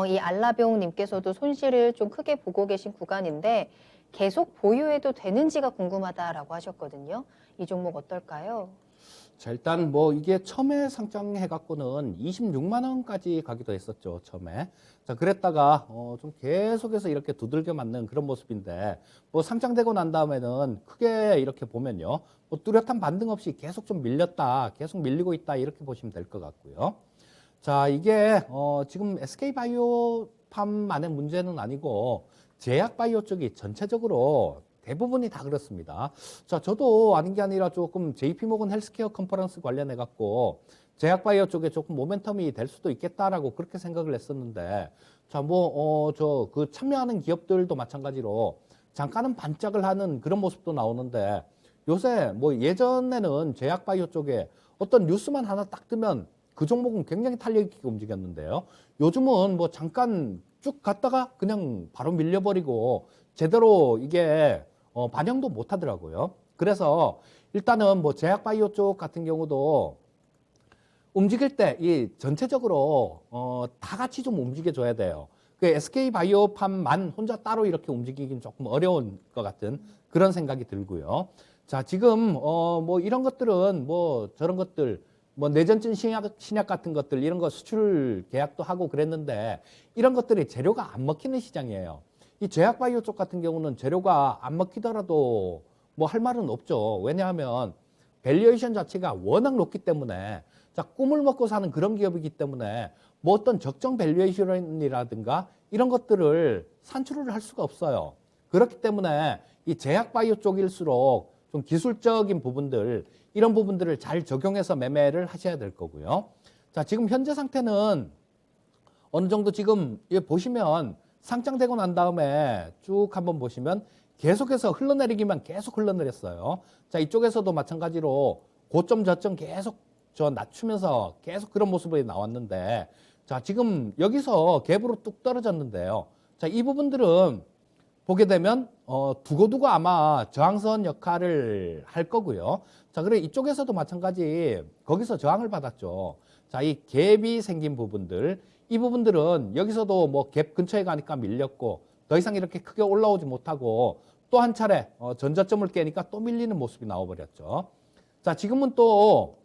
이 알라병님께서도 손실을 좀 크게 보고 계신 구간인데 계속 보유해도 되는지가 궁금하다라고 하셨거든요. 이 종목 어떨까요? 자, 일단 뭐 이게 처음에 상장해갖고는 26만 원까지 가기도 했었죠, 처음에. 자, 그랬다가 좀 계속해서 이렇게 두들겨 맞는 그런 모습인데, 뭐 상장되고 난 다음에는 크게 이렇게 보면요, 뭐 뚜렷한 반등 없이 계속 좀 밀렸다, 계속 밀리고 있다, 이렇게 보시면 될 것 같고요. 자, 이게 지금 SK바이오팜만의 문제는 아니고 제약바이오 쪽이 전체적으로 대부분이 다 그렇습니다. 자, 저도 아닌 게 아니라 조금 JP모건 헬스케어 컨퍼런스 관련해 갖고 제약바이오 쪽에 조금 모멘텀이 될 수도 있겠다라고 그렇게 생각을 했었는데, 자, 뭐 저 그 참여하는 기업들도 마찬가지로 잠깐은 반짝을 하는 그런 모습도 나오는데, 요새 뭐 예전에는 제약바이오 쪽에 어떤 뉴스만 하나 딱 뜨면 그 종목은 굉장히 탄력 있게 움직였는데요. 요즘은 뭐 잠깐 쭉 갔다가 그냥 바로 밀려버리고 제대로 이게 반영도 못 하더라고요. 그래서 일단은 뭐 제약바이오 쪽 같은 경우도 움직일 때 이 전체적으로 다 같이 좀 움직여줘야 돼요. 그 SK바이오팜만 혼자 따로 이렇게 움직이긴 조금 어려운 것 같은 그런 생각이 들고요. 자, 지금 뭐 이런 것들은 뭐 저런 것들 뭐 내전진 신약 같은 것들 이런 거 수출 계약도 하고 그랬는데 이런 것들이 재료가 안 먹히는 시장이에요. 이 제약바이오 쪽 같은 경우는 재료가 안 먹히더라도 뭐 할 말은 없죠. 왜냐하면 밸류에이션 자체가 워낙 높기 때문에, 자, 꿈을 먹고 사는 그런 기업이기 때문에 뭐 어떤 적정 밸류에이션이라든가 이런 것들을 산출을 할 수가 없어요. 그렇기 때문에 이 제약바이오 쪽일수록 좀 기술적인 부분들, 이런 부분들을 잘 적용해서 매매를 하셔야 될 거고요. 자, 지금 현재 상태는 어느 정도 지금 보시면 상장되고 난 다음에 쭉 한번 보시면 계속해서 흘러내리기만 계속 흘러내렸어요. 자, 이쪽에서도 마찬가지로 고점 저점 계속 저 낮추면서 계속 그런 모습이 나왔는데, 자, 지금 여기서 갭으로 뚝 떨어졌는데요. 자, 이 부분들은 보게 되면 두고두고 아마 저항선 역할을 할 거고요. 자, 그래 이쪽에서도 마찬가지 거기서 저항을 받았죠. 자, 이 갭이 생긴 부분들, 이 부분들은 여기서도 뭐 갭 근처에 가니까 밀렸고 더 이상 이렇게 크게 올라오지 못하고 또 한 차례 전저점을 깨니까 또 밀리는 모습이 나와버렸죠. 자, 지금은 또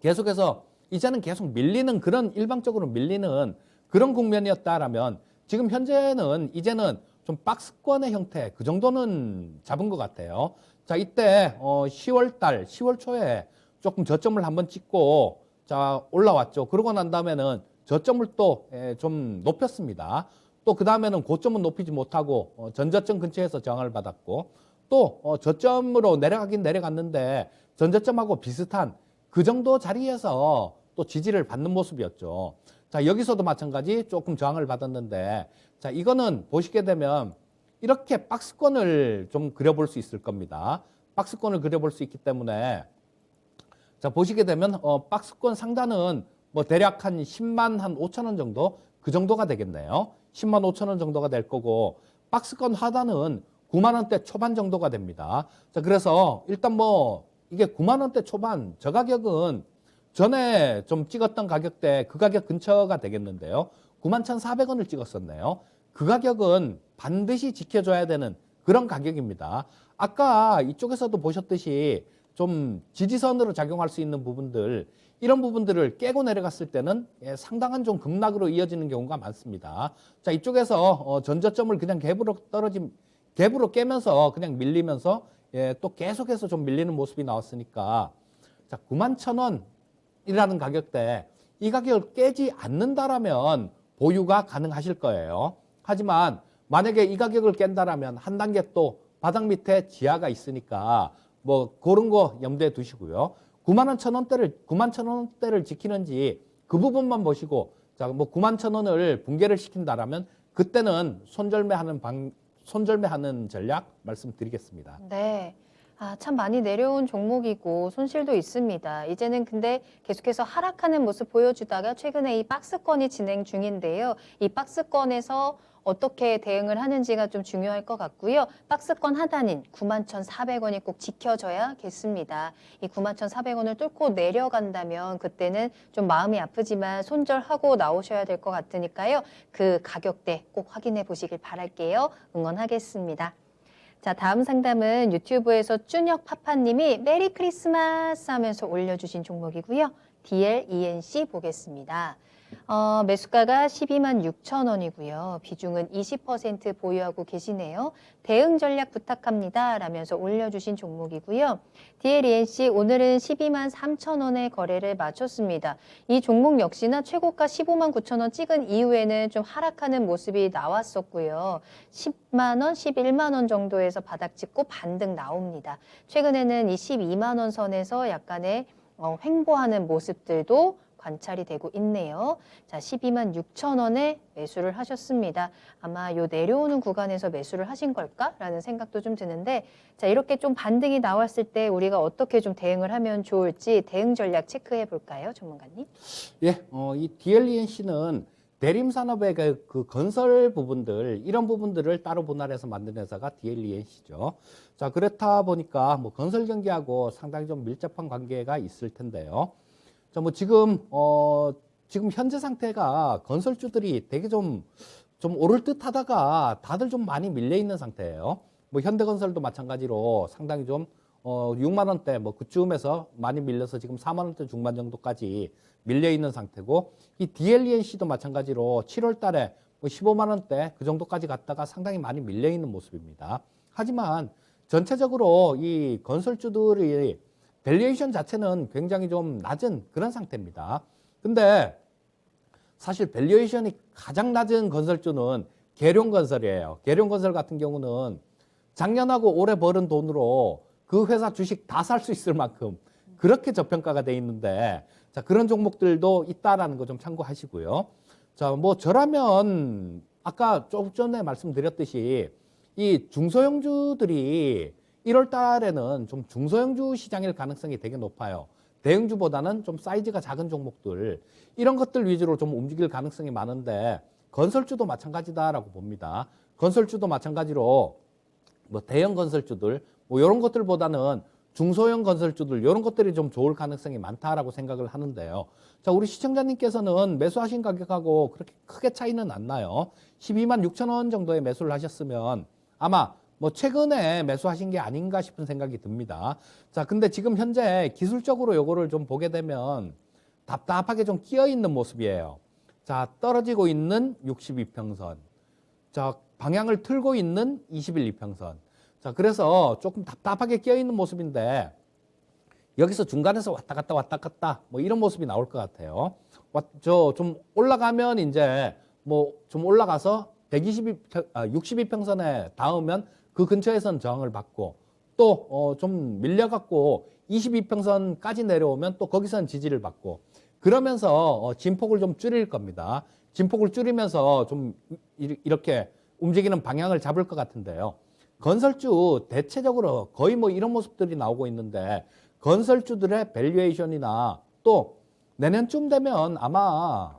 계속해서 이제는 계속 밀리는 그런 일방적으로 밀리는 그런 국면이었다라면 지금 현재는 이제는 좀 박스권의 형태 그 정도는 잡은 것 같아요. 자, 이때 10월 달 10월 초에 조금 저점을 한번 찍고 자 올라왔죠. 그러고 난 다음에는 저점을 또 좀 높였습니다. 또 그 다음에는 고점은 높이지 못하고 전저점 근처에서 저항을 받았고 또 저점으로 내려가긴 내려갔는데 전저점하고 비슷한 그 정도 자리에서 또 지지를 받는 모습이었죠. 자, 여기서도 마찬가지 조금 저항을 받았는데, 자, 이거는 보시게 되면 이렇게 박스권을 좀 그려볼 수 있을 겁니다. 박스권을 그려볼 수 있기 때문에, 자, 보시게 되면 박스권 상단은 뭐 대략 한 10만 한 5천 원 정도 그 정도가 되겠네요. 10만 5천 원 정도가 될 거고 박스권 하단은 9만 원대 초반 정도가 됩니다. 자, 그래서 일단 뭐 이게 9만 원대 초반 저 가격은 전에 좀 찍었던 가격대 그 가격 근처가 되겠는데요. 91,400원을 찍었었네요. 그 가격은 반드시 지켜줘야 되는 그런 가격입니다. 아까 이쪽에서도 보셨듯이 좀 지지선으로 작용할 수 있는 부분들, 이런 부분들을 깨고 내려갔을 때는 상당한 좀 급락으로 이어지는 경우가 많습니다. 자, 이쪽에서 전저점을 그냥 갭으로 깨면서 그냥 밀리면서 또 계속해서 좀 밀리는 모습이 나왔으니까, 자, 91,000원이라는 가격대, 이 가격을 깨지 않는다라면 보유가 가능하실 거예요. 하지만 만약에 이 가격을 깬다라면 한 단계 또 바닥 밑에 지하가 있으니까 뭐 그런 거 염두에 두시고요. 9만 원, 9만 1,000원대를 지키는지 그 부분만 보시고 자, 뭐 9만 1,000원을 붕괴를 시킨다라면 그때는 손절매하는 전략 말씀드리겠습니다. 네. 참 많이 내려온 종목이고 손실도 있습니다. 이제는 근데 계속해서 하락하는 모습 보여주다가 최근에 이 박스권이 진행 중인데요. 이 박스권에서 어떻게 대응을 하는지가 좀 중요할 것 같고요. 박스권 하단인 91,400원이 꼭 지켜져야겠습니다. 이 91,400원을 뚫고 내려간다면 그때는 좀 마음이 아프지만 손절하고 나오셔야 될 것 같으니까요. 그 가격대 꼭 확인해 보시길 바랄게요. 응원하겠습니다. 자, 다음 상담은 유튜브에서 쭈녁 파파님이 메리 크리스마스 하면서 올려주신 종목이고요. DLENC 보겠습니다. 매수가가 12만 6천 원이고요. 비중은 20% 보유하고 계시네요. 대응 전략 부탁합니다. 라면서 올려주신 종목이고요. DLENC 오늘은 12만 3천 원의 거래를 마쳤습니다. 이 종목 역시나 최고가 15만 9천 원 찍은 이후에는 좀 하락하는 모습이 나왔었고요. 10만 원, 11만 원 정도에서 바닥 찍고 반등 나옵니다. 최근에는 이 12만 원 선에서 약간의 횡보하는 모습들도 관찰이 되고 있네요. 자, 12만 6천 원에 매수를 하셨습니다. 아마 요 내려오는 구간에서 매수를 하신 걸까라는 생각도 좀 드는데 자, 이렇게 좀 반등이 나왔을 때 우리가 어떻게 좀 대응을 하면 좋을지 대응 전략 체크해 볼까요, 전문가님? 예, 이 DLENC는 대림산업의 그 건설 부분들, 이런 부분들을 따로 분할해서 만든 회사가 DLENC죠. 자, 그렇다 보니까 뭐 건설 경기하고 상당히 좀 밀접한 관계가 있을 텐데요. 자, 뭐 지금 현재 상태가 건설주들이 되게 좀 오를 듯 하다가 다들 좀 많이 밀려 있는 상태예요. 뭐 현대건설도 마찬가지로 상당히 좀 6만 원대 뭐 그쯤에서 많이 밀려서 지금 4만 원대 중반 정도까지 밀려 있는 상태고 이 DLENC도 마찬가지로 7월 달에 뭐 15만 원대 그 정도까지 갔다가 상당히 많이 밀려 있는 모습입니다. 하지만 전체적으로 이 건설주들이 밸류에이션 자체는 굉장히 좀 낮은 그런 상태입니다. 근데 사실 밸류에이션이 가장 낮은 건설주는 계룡건설이에요. 계룡건설 같은 경우는 작년하고 올해 벌은 돈으로 그 회사 주식 다 살 수 있을 만큼 그렇게 저평가가 돼 있는데 자, 그런 종목들도 있다라는 거 좀 참고하시고요. 자, 뭐 저라면 아까 조금 전에 말씀드렸듯이 이 중소형주들이 1월 달에는 좀 중소형주 시장일 가능성이 되게 높아요. 대형주보다는 좀 사이즈가 작은 종목들 이런 것들 위주로 좀 움직일 가능성이 많은데 건설주도 마찬가지다라고 봅니다. 건설주도 마찬가지로 뭐 대형 건설주들 뭐 이런 것들보다는 중소형 건설주들 이런 것들이 좀 좋을 가능성이 많다라고 생각을 하는데요. 자, 우리 시청자님께서는 매수하신 가격하고 그렇게 크게 차이는 안 나요. 12만 6천 원 정도에 매수를 하셨으면 아마 뭐 최근에 매수하신 게 아닌가 싶은 생각이 듭니다. 자, 근데 지금 현재 기술적으로 요거를 좀 보게 되면 답답하게 좀 끼어 있는 모습이에요. 자, 떨어지고 있는 62평선. 자, 방향을 틀고 있는 21 이평선. 자, 그래서 조금 답답하게 끼어 있는 모습인데 여기서 중간에서 왔다 갔다 뭐 이런 모습이 나올 것 같아요. 좀 올라가면 이제 뭐 좀 올라가서 62평선에 닿으면 그 근처에선 저항을 받고 또 좀 밀려갖고 22평선까지 내려오면 또 거기선 지지를 받고 그러면서 진폭을 좀 줄일 겁니다. 진폭을 줄이면서 좀 이렇게 움직이는 방향을 잡을 것 같은데요. 건설주 대체적으로 거의 뭐 이런 모습들이 나오고 있는데 건설주들의 밸류에이션이나 또 내년쯤 되면 아마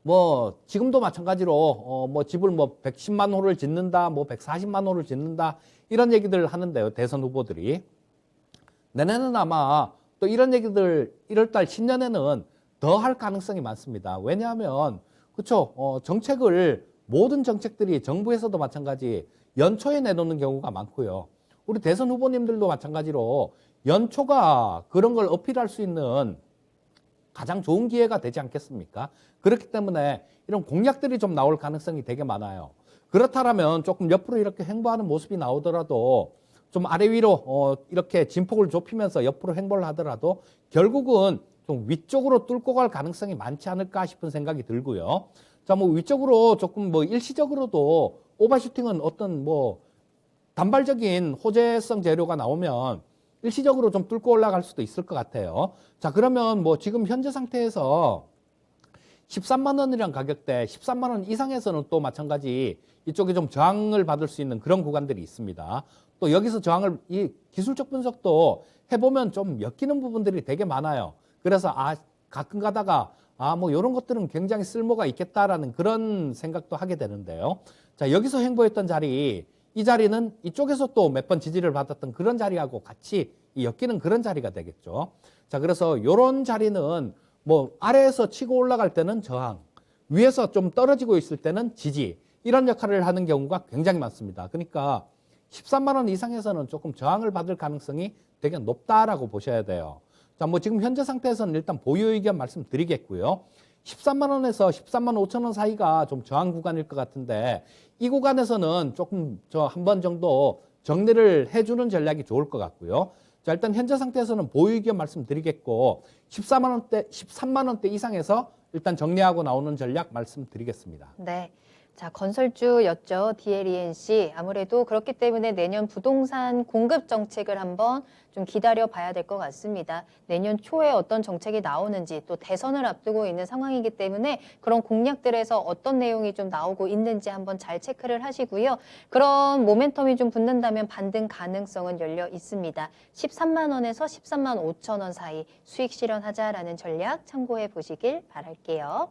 뭐 지금도 마찬가지로 뭐 집을 뭐 110만 호를 짓는다, 뭐 140만 호를 짓는다 이런 얘기들 하는데요. 대선 후보들이 내년은 아마 또 이런 얘기들 1월달 신년에는 더 할 가능성이 많습니다. 왜냐하면 그렇죠. 모든 정책들이 정부에서도 마찬가지 연초에 내놓는 경우가 많고요. 우리 대선 후보님들도 마찬가지로 연초가 그런 걸 어필할 수 있는 가장 좋은 기회가 되지 않겠습니까? 그렇기 때문에 이런 공약들이 좀 나올 가능성이 되게 많아요. 그렇다면 조금 옆으로 이렇게 횡보하는 모습이 나오더라도 좀 아래 위로 이렇게 진폭을 좁히면서 옆으로 횡보를 하더라도 결국은 좀 위쪽으로 뚫고 갈 가능성이 많지 않을까 싶은 생각이 들고요. 자, 뭐 위쪽으로 조금 뭐 일시적으로도 오버슈팅은 어떤 뭐 단발적인 호재성 재료가 나오면 일시적으로 좀 뚫고 올라갈 수도 있을 것 같아요. 자, 그러면 뭐 지금 현재 상태에서 13만 원이란 가격대, 13만 원 이상에서는 또 마찬가지 이쪽에 좀 저항을 받을 수 있는 그런 구간들이 있습니다. 또 여기서 저항을, 이 기술적 분석도 해보면 좀 엮이는 부분들이 되게 많아요. 그래서 가끔 가다가 뭐 이런 것들은 굉장히 쓸모가 있겠다라는 그런 생각도 하게 되는데요. 자, 여기서 횡보했던 자리, 이 자리는 이쪽에서 또 몇 번 지지를 받았던 그런 자리하고 같이 엮이는 그런 자리가 되겠죠. 자, 그래서 이런 자리는 뭐 아래에서 치고 올라갈 때는 저항, 위에서 좀 떨어지고 있을 때는 지지, 이런 역할을 하는 경우가 굉장히 많습니다. 그러니까 13만 원 이상에서는 조금 저항을 받을 가능성이 되게 높다라고 보셔야 돼요. 자, 뭐 지금 현재 상태에서는 일단 보유 의견 말씀드리겠고요. 13만 원에서 13만 5천 원 사이가 좀 저항 구간일 것 같은데 이 구간에서는 조금 한 번 정도 정리를 해주는 전략이 좋을 것 같고요. 자, 일단 현재 상태에서는 보유 의견 말씀드리겠고 14만 원대, 13만 원대 이상에서 일단 정리하고 나오는 전략 말씀드리겠습니다. 네. 자, 건설주였죠. DLENC. 아무래도 그렇기 때문에 내년 부동산 공급 정책을 한번 좀 기다려 봐야 될 것 같습니다. 내년 초에 어떤 정책이 나오는지 또 대선을 앞두고 있는 상황이기 때문에 그런 공약들에서 어떤 내용이 좀 나오고 있는지 한번 잘 체크를 하시고요. 그런 모멘텀이 좀 붙는다면 반등 가능성은 열려 있습니다. 13만 원에서 13만 5천 원 사이 수익 실현하자라는 전략 참고해 보시길 바랄게요.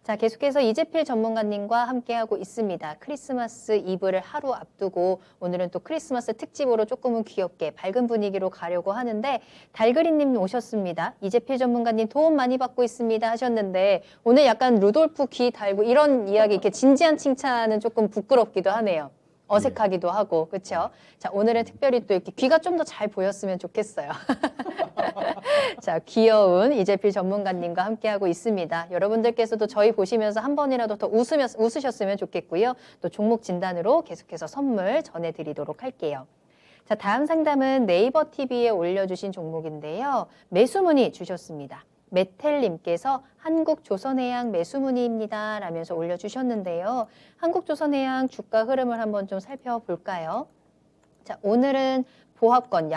자, 계속해서 이재필 전문가님과 함께하고 있습니다. 크리스마스 이브를 하루 앞두고 오늘은 또 크리스마스 특집으로 조금은 귀엽게 밝은 분위기로 가려고 하는데 달그리님 오셨습니다. 이재필 전문가님 도움 많이 받고 있습니다 하셨는데 오늘 약간 루돌프 귀 달고 이런 이야기 이렇게 진지한 칭찬은 조금 부끄럽기도 하네요. 어색하기도 하고 그렇죠? 자, 오늘은 특별히 또 이렇게 귀가 좀 더 잘 보였으면 좋겠어요. 자, 귀여운 이재필 전문가님과 함께하고 있습니다. 여러분들께서도 저희 보시면서 한 번이라도 더 웃으셨으면 좋겠고요. 또 종목 진단으로 계속해서 선물 전해드리도록 할게요. 자, 다음 상담은 네이버 TV에 올려주신 종목인데요. 매수 문의 주셨습니다. 메텔님께서 한국조선해양 매수 문의입니다 라면서 올려주셨는데요. 한국조선해양 주가 흐름을 한번 좀 살펴볼까요? 자, 오늘은 보합권,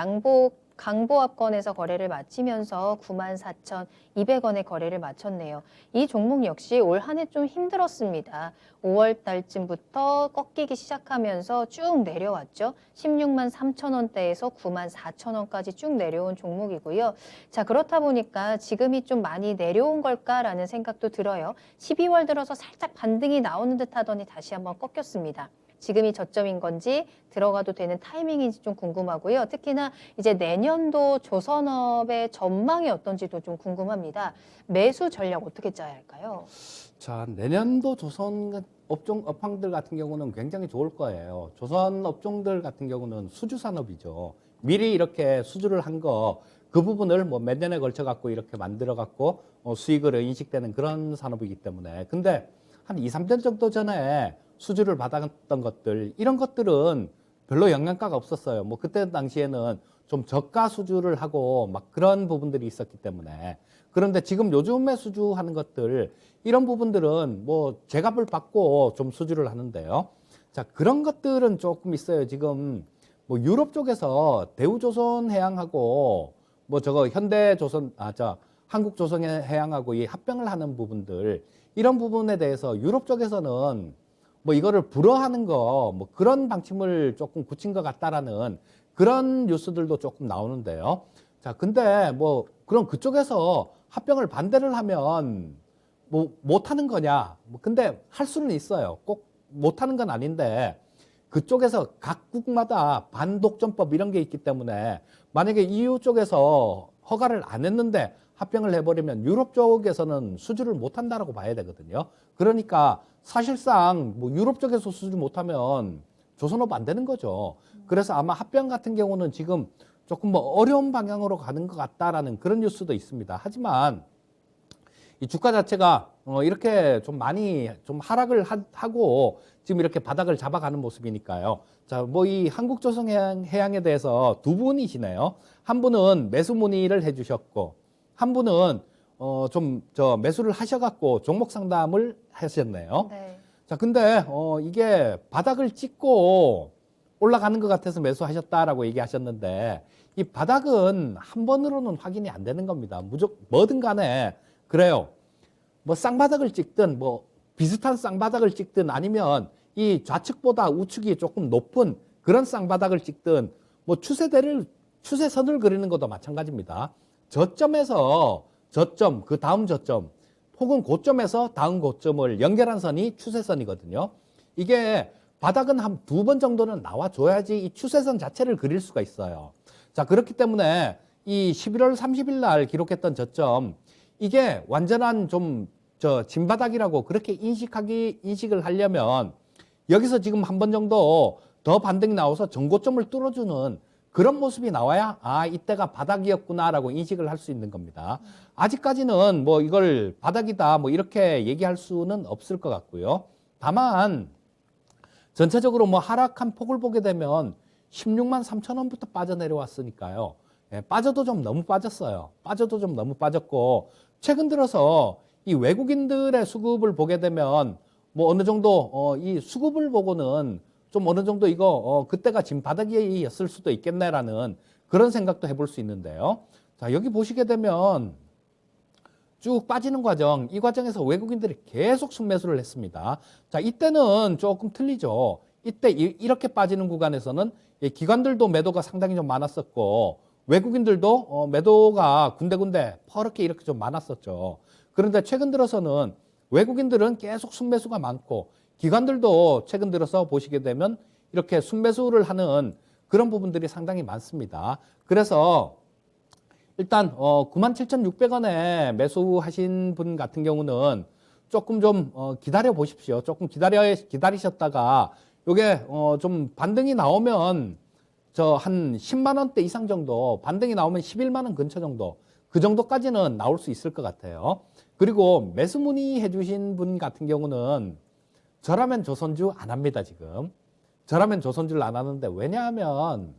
강보합권에서 거래를 마치면서 94,200원에 거래를 마쳤네요. 이 종목 역시 올 한 해 좀 힘들었습니다. 5월 달쯤부터 꺾이기 시작하면서 쭉 내려왔죠. 16만 3천 원대에서 9만 4천 원까지 쭉 내려온 종목이고요. 자, 그렇다 보니까 지금이 좀 많이 내려온 걸까라는 생각도 들어요. 12월 들어서 살짝 반등이 나오는 듯 하더니 다시 한번 꺾였습니다. 지금이 저점인 건지 들어가도 되는 타이밍인지 좀 궁금하고요. 특히나 이제 내년도 조선업의 전망이 어떤지도 좀 궁금합니다. 매수 전략 어떻게 짜야 할까요? 자, 내년도 조선 업황들 같은 경우는 굉장히 좋을 거예요. 조선 업종들 같은 경우는 수주 산업이죠. 미리 이렇게 수주를 한 거, 그 부분을 뭐 몇 년에 걸쳐 갖고 이렇게 만들어 갖고 수익으로 인식되는 그런 산업이기 때문에. 근데 한 2, 3년 정도 전에 수주를 받았던 것들, 이런 것들은 별로 영양가가 없었어요. 뭐 그때 당시에는 좀 저가 수주를 하고 막 그런 부분들이 있었기 때문에. 그런데 지금 요즘에 수주하는 것들, 이런 부분들은 뭐 제값을 받고 좀 수주를 하는데요. 자, 그런 것들은 조금 있어요. 지금 뭐 유럽 쪽에서 대우조선해양하고 뭐 저거 현대조선, 한국조선해양하고 이 합병을 하는 부분들, 이런 부분에 대해서 유럽 쪽에서는 뭐 이거를 불허하는 거, 뭐 그런 방침을 조금 굳힌 것 같다라는 그런 뉴스들도 조금 나오는데요. 자, 근데 뭐 그럼 그쪽에서 합병을 반대를 하면 뭐 못하는 거냐? 뭐 근데 할 수는 있어요. 꼭 못하는 건 아닌데 그쪽에서 각국마다 반독점법 이런 게 있기 때문에 만약에 EU 쪽에서 허가를 안 했는데 합병을 해버리면 유럽 쪽에서는 수주를 못한다라고 봐야 되거든요. 그러니까 사실상 뭐 유럽 쪽에서 수주 못하면 조선업 안 되는 거죠. 그래서 아마 합병 같은 경우는 지금 조금 뭐 어려운 방향으로 가는 것 같다라는 그런 뉴스도 있습니다. 하지만 이 주가 자체가 이렇게 좀 많이 좀 하락을 하고 지금 이렇게 바닥을 잡아가는 모습이니까요. 자, 뭐 이 한국조선해양에 대해서 두 분이시네요. 한 분은 매수 문의를 해주셨고 한 분은 좀 매수를 하셔갖고 종목 상담을 하셨네요. 네. 자, 근데 이게 바닥을 찍고 올라가는 것 같아서 매수하셨다라고 얘기하셨는데 이 바닥은 한 번으로는 확인이 안 되는 겁니다. 무조건 뭐든 간에 그래요. 뭐 쌍바닥을 찍든 뭐 비슷한 쌍바닥을 찍든 아니면 이 좌측보다 우측이 조금 높은 그런 쌍바닥을 찍든 뭐 추세선을 그리는 것도 마찬가지입니다. 저점에서 저점, 그 다음 저점 혹은 고점에서 다음 고점을 연결한 선이 추세선이거든요. 이게 바닥은 한 2번 정도는 나와줘야지 이 추세선 자체를 그릴 수가 있어요. 자, 그렇기 때문에 이 11월 30일 날 기록했던 저점 이게 완전한 좀 진바닥이라고 그렇게 인식을 하려면 여기서 지금 한 번 정도 더 반등이 나와서 전고점을 뚫어주는 그런 모습이 나와야 이때가 바닥이었구나라고 인식을 할 수 있는 겁니다. 아직까지는 뭐 이걸 바닥이다 뭐 이렇게 얘기할 수는 없을 것 같고요. 다만 전체적으로 뭐 하락한 폭을 보게 되면 16만 3천 원부터 빠져내려왔으니까요. 예, 빠져도 좀 너무 빠졌어요. 빠져도 좀 너무 빠졌고 최근 들어서 이 외국인들의 수급을 보게 되면 뭐 어느 정도 이 수급을 보고는 좀 어느 정도 이거 그때가 지금 바닥이었을 수도 있겠네라는 그런 생각도 해볼 수 있는데요. 자, 여기 보시게 되면 쭉 빠지는 과정, 이 과정에서 외국인들이 계속 순매수를 했습니다. 자, 이때는 조금 틀리죠. 이때 이렇게 빠지는 구간에서는 기관들도 매도가 상당히 좀 많았었고 외국인들도 매도가 군데군데 퍼렇게 이렇게 좀 많았었죠. 그런데 최근 들어서는 외국인들은 계속 순매수가 많고 기관들도 최근 들어서 보시게 되면 이렇게 순매수를 하는 그런 부분들이 상당히 많습니다. 그래서 일단 97,600원에 매수하신 분 같은 경우는 조금 좀 기다려 보십시오. 조금 기다리셨다가 요게 좀 반등이 나오면 한 10만 원대 이상 정도, 반등이 나오면 11만 원 근처 정도, 그 정도까지는 나올 수 있을 것 같아요. 그리고 매수 문의해 주신 분 같은 경우는 저라면 조선주 안 합니다, 지금. 저라면 조선주를 안 하는데 왜냐하면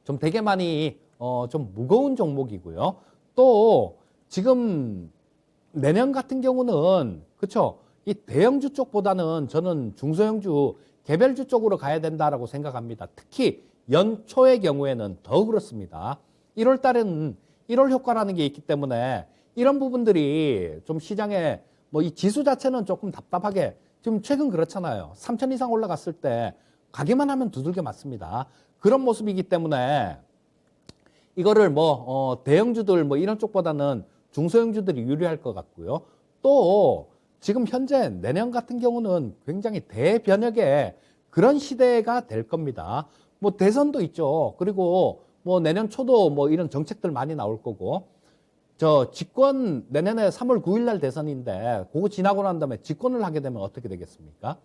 좀 되게 많이 좀 무거운 종목이고요. 또 지금 내년 같은 경우는 그렇죠. 이 대형주 쪽보다는 저는 중소형주 개별주 쪽으로 가야 된다라고 생각합니다. 특히 연초의 경우에는 더 그렇습니다. 1월 달에는 1월 효과라는 게 있기 때문에 이런 부분들이 좀 시장에 뭐 이 지수 자체는 조금 답답하게 지금 최근 그렇잖아요. 3천 이상 올라갔을 때 가기만 하면 두들겨 맞습니다. 그런 모습이기 때문에 이거를 뭐 대형주들 뭐 이런 쪽보다는 중소형주들이 유리할 것 같고요. 또 지금 현재 내년 같은 경우는 굉장히 대변혁의 그런 시대가 될 겁니다. 뭐 대선도 있죠. 그리고 뭐 내년 초도 뭐 이런 정책들 많이 나올 거고 집권 내년에 3월 9일 날 대선인데 그거 지나고 난 다음에 집권을 하게 되면 어떻게 되겠습니까?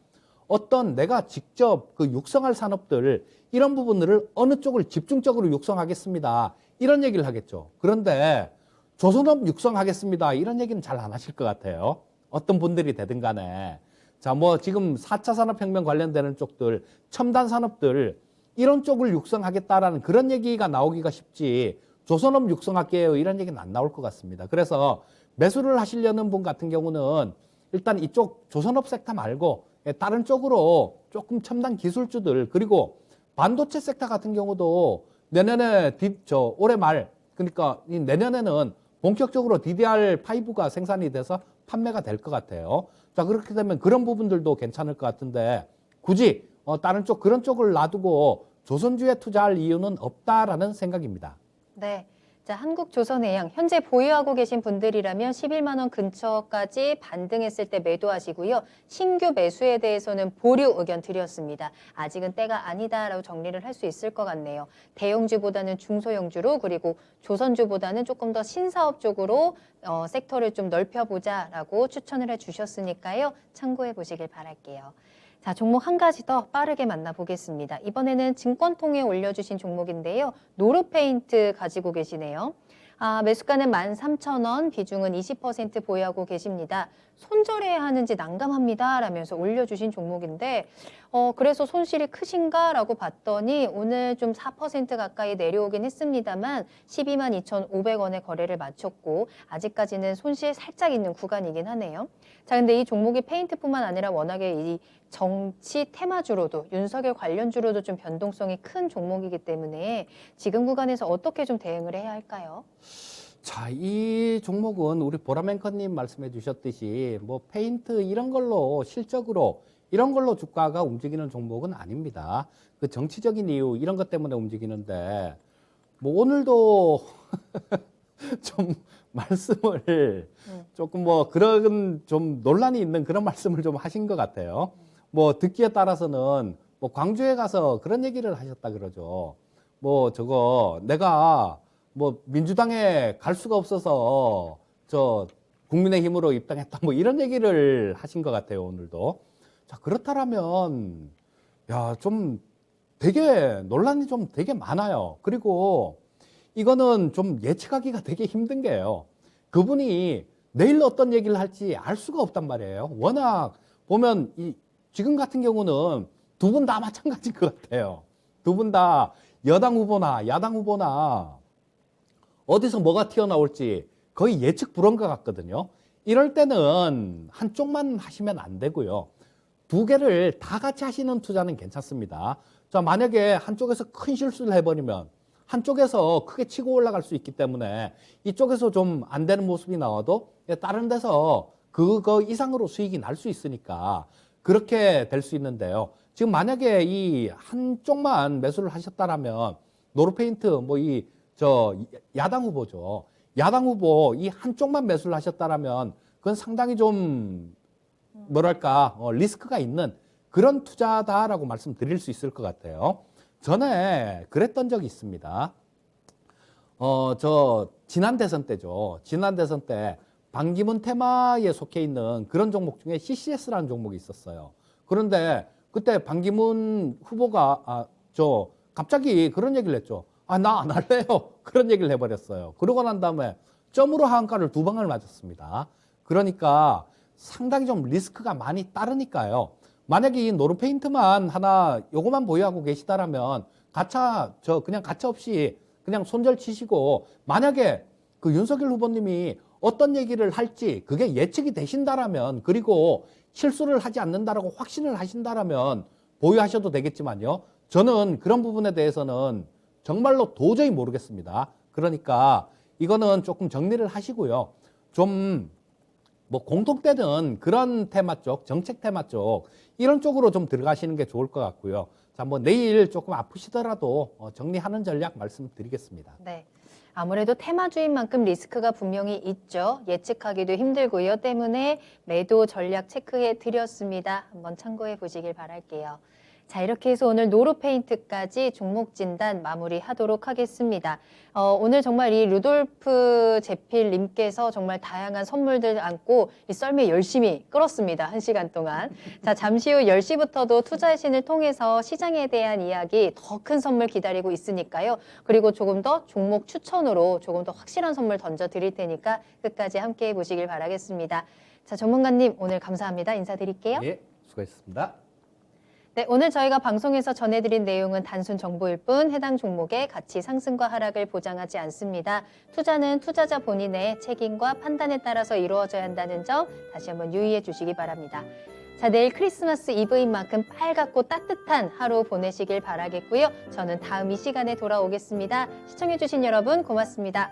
어떤 내가 직접 그 육성할 산업들 이런 부분들을 어느 쪽을 집중적으로 육성하겠습니다. 이런 얘기를 하겠죠. 그런데 조선업 육성하겠습니다. 이런 얘기는 잘 안 하실 것 같아요. 어떤 분들이 되든 간에. 자, 뭐 지금 4차 산업혁명 관련되는 쪽들, 첨단 산업들 이런 쪽을 육성하겠다라는 그런 얘기가 나오기가 쉽지 조선업 육성할게요. 이런 얘기는 안 나올 것 같습니다. 그래서 매수를 하시려는 분 같은 경우는 일단 이쪽 조선업 섹터 말고 다른 쪽으로 조금 첨단 기술주들 그리고 반도체 섹터 같은 경우도 내년에 올해 말 그러니까 내년에는 본격적으로 DDR5가 생산이 돼서 판매가 될 것 같아요. 자, 그렇게 되면 그런 부분들도 괜찮을 것 같은데 굳이 다른 쪽 그런 쪽을 놔두고 조선주에 투자할 이유는 없다라는 생각입니다. 네. 자, 한국조선해양 현재 보유하고 계신 분들이라면 11만 원 근처까지 반등했을 때 매도하시고요. 신규 매수에 대해서는 보류 의견 드렸습니다. 아직은 때가 아니다라고 정리를 할 수 있을 것 같네요. 대형주보다는 중소형주로 그리고 조선주보다는 조금 더 신사업 쪽으로 섹터를 좀 넓혀보자라고 추천을 해주셨으니까요. 참고해 보시길 바랄게요. 자, 종목 한 가지 더 빠르게 만나보겠습니다. 이번에는 증권통에 올려주신 종목인데요. 노르페인트 가지고 계시네요. 매수가는 13,000원, 비중은 20% 보유하고 계십니다. 손절해야 하는지 난감합니다 라면서 올려주신 종목인데 그래서 손실이 크신가 라고 봤더니 오늘 좀 4% 가까이 내려오긴 했습니다만 122,500원에 거래를 마쳤고 아직까지는 손실 살짝 있는 구간이긴 하네요. 자, 근데 이 종목이 페인트뿐만 아니라 워낙에 이 정치 테마주로도 윤석열 관련주로도 좀 변동성이 큰 종목이기 때문에 지금 구간에서 어떻게 좀 대응을 해야 할까요? 자, 이 종목은 우리 보라맨커님 말씀해 주셨듯이 뭐 페인트 이런 걸로 실적으로 이런 걸로 주가가 움직이는 종목은 아닙니다. 그 정치적인 이유 이런 것 때문에 움직이는데 뭐 오늘도 좀 말씀을 조금 뭐 그런 좀 논란이 있는 그런 말씀을 좀 하신 것 같아요. 뭐 듣기에 따라서는 뭐 광주에 가서 그런 얘기를 하셨다 그러죠. 뭐 저거 내가 뭐 민주당에 갈 수가 없어서 저 국민의힘으로 입당했다 뭐 이런 얘기를 하신 것 같아요, 오늘도. 자, 그렇다면 야, 좀 되게 논란이 좀 되게 많아요. 그리고 이거는 좀 예측하기가 되게 힘든 게요. 그분이 내일 어떤 얘기를 할지 알 수가 없단 말이에요. 워낙 보면 지금 같은 경우는 두 분 다 마찬가지인 것 같아요. 두 분 다 여당 후보나 야당 후보나 어디서 뭐가 튀어나올지 거의 예측 불허인 것 같거든요. 이럴 때는 한쪽만 하시면 안 되고요. 두 개를 다 같이 하시는 투자는 괜찮습니다. 자, 만약에 한쪽에서 큰 실수를 해버리면 한쪽에서 크게 치고 올라갈 수 있기 때문에 이쪽에서 좀 안 되는 모습이 나와도 다른 데서 그거 이상으로 수익이 날 수 있으니까 그렇게 될 수 있는데요. 지금 만약에 이 한쪽만 매수를 하셨다라면 노르페인트 뭐 야당 후보죠. 야당 후보 이 한쪽만 매수를 하셨다라면 그건 상당히 좀 뭐랄까 리스크가 있는 그런 투자다라고 말씀드릴 수 있을 것 같아요. 전에 그랬던 적이 있습니다. 저 지난 대선 때죠. 지난 대선 때 반기문 테마에 속해 있는 그런 종목 중에 CCS라는 종목이 있었어요. 그런데 그때 반기문 후보가 저 갑자기 그런 얘기를 했죠. 나 안 할래요. 그런 얘기를 해버렸어요. 그러고 난 다음에 점으로 하한가를 2방을 맞았습니다. 그러니까 상당히 좀 리스크가 많이 따르니까요. 만약에 이 노르페인트만 하나 요거만 보유하고 계시다라면 그냥 가차 없이 그냥 손절 치시고 만약에 그 윤석열 후보님이 어떤 얘기를 할지 그게 예측이 되신다라면 그리고 실수를 하지 않는다라고 확신을 하신다라면 보유하셔도 되겠지만요. 저는 그런 부분에 대해서는 정말로 도저히 모르겠습니다. 그러니까 이거는 조금 정리를 하시고요. 좀 뭐 공통되는 그런 테마 쪽, 정책 테마 쪽 이런 쪽으로 좀 들어가시는 게 좋을 것 같고요. 자, 뭐 내일 조금 아프시더라도 정리하는 전략 말씀드리겠습니다. 네. 아무래도 테마주인 만큼 리스크가 분명히 있죠. 예측하기도 힘들고요. 때문에 매도 전략 체크해 드렸습니다. 한번 참고해 보시길 바랄게요. 자, 이렇게 해서 오늘 노르페인트까지 종목 진단 마무리하도록 하겠습니다. 오늘 정말 이 루돌프 제필님께서 정말 다양한 선물들 안고 이 썰매 열심히 끌었습니다. 1시간 동안. 자, 잠시 후 10시부터도 투자의 신을 통해서 시장에 대한 이야기 더 큰 선물 기다리고 있으니까요. 그리고 조금 더 종목 추천으로 조금 더 확실한 선물 던져드릴 테니까 끝까지 함께해 보시길 바라겠습니다. 자, 전문가님 오늘 감사합니다. 인사드릴게요. 예, 수고하셨습니다. 네, 오늘 저희가 방송에서 전해드린 내용은 단순 정보일 뿐 해당 종목의 가치 상승과 하락을 보장하지 않습니다. 투자는 투자자 본인의 책임과 판단에 따라서 이루어져야 한다는 점 다시 한번 유의해 주시기 바랍니다. 자, 내일 크리스마스 이브인 만큼 빨갛고 따뜻한 하루 보내시길 바라겠고요. 저는 다음 이 시간에 돌아오겠습니다. 시청해주신 여러분 고맙습니다.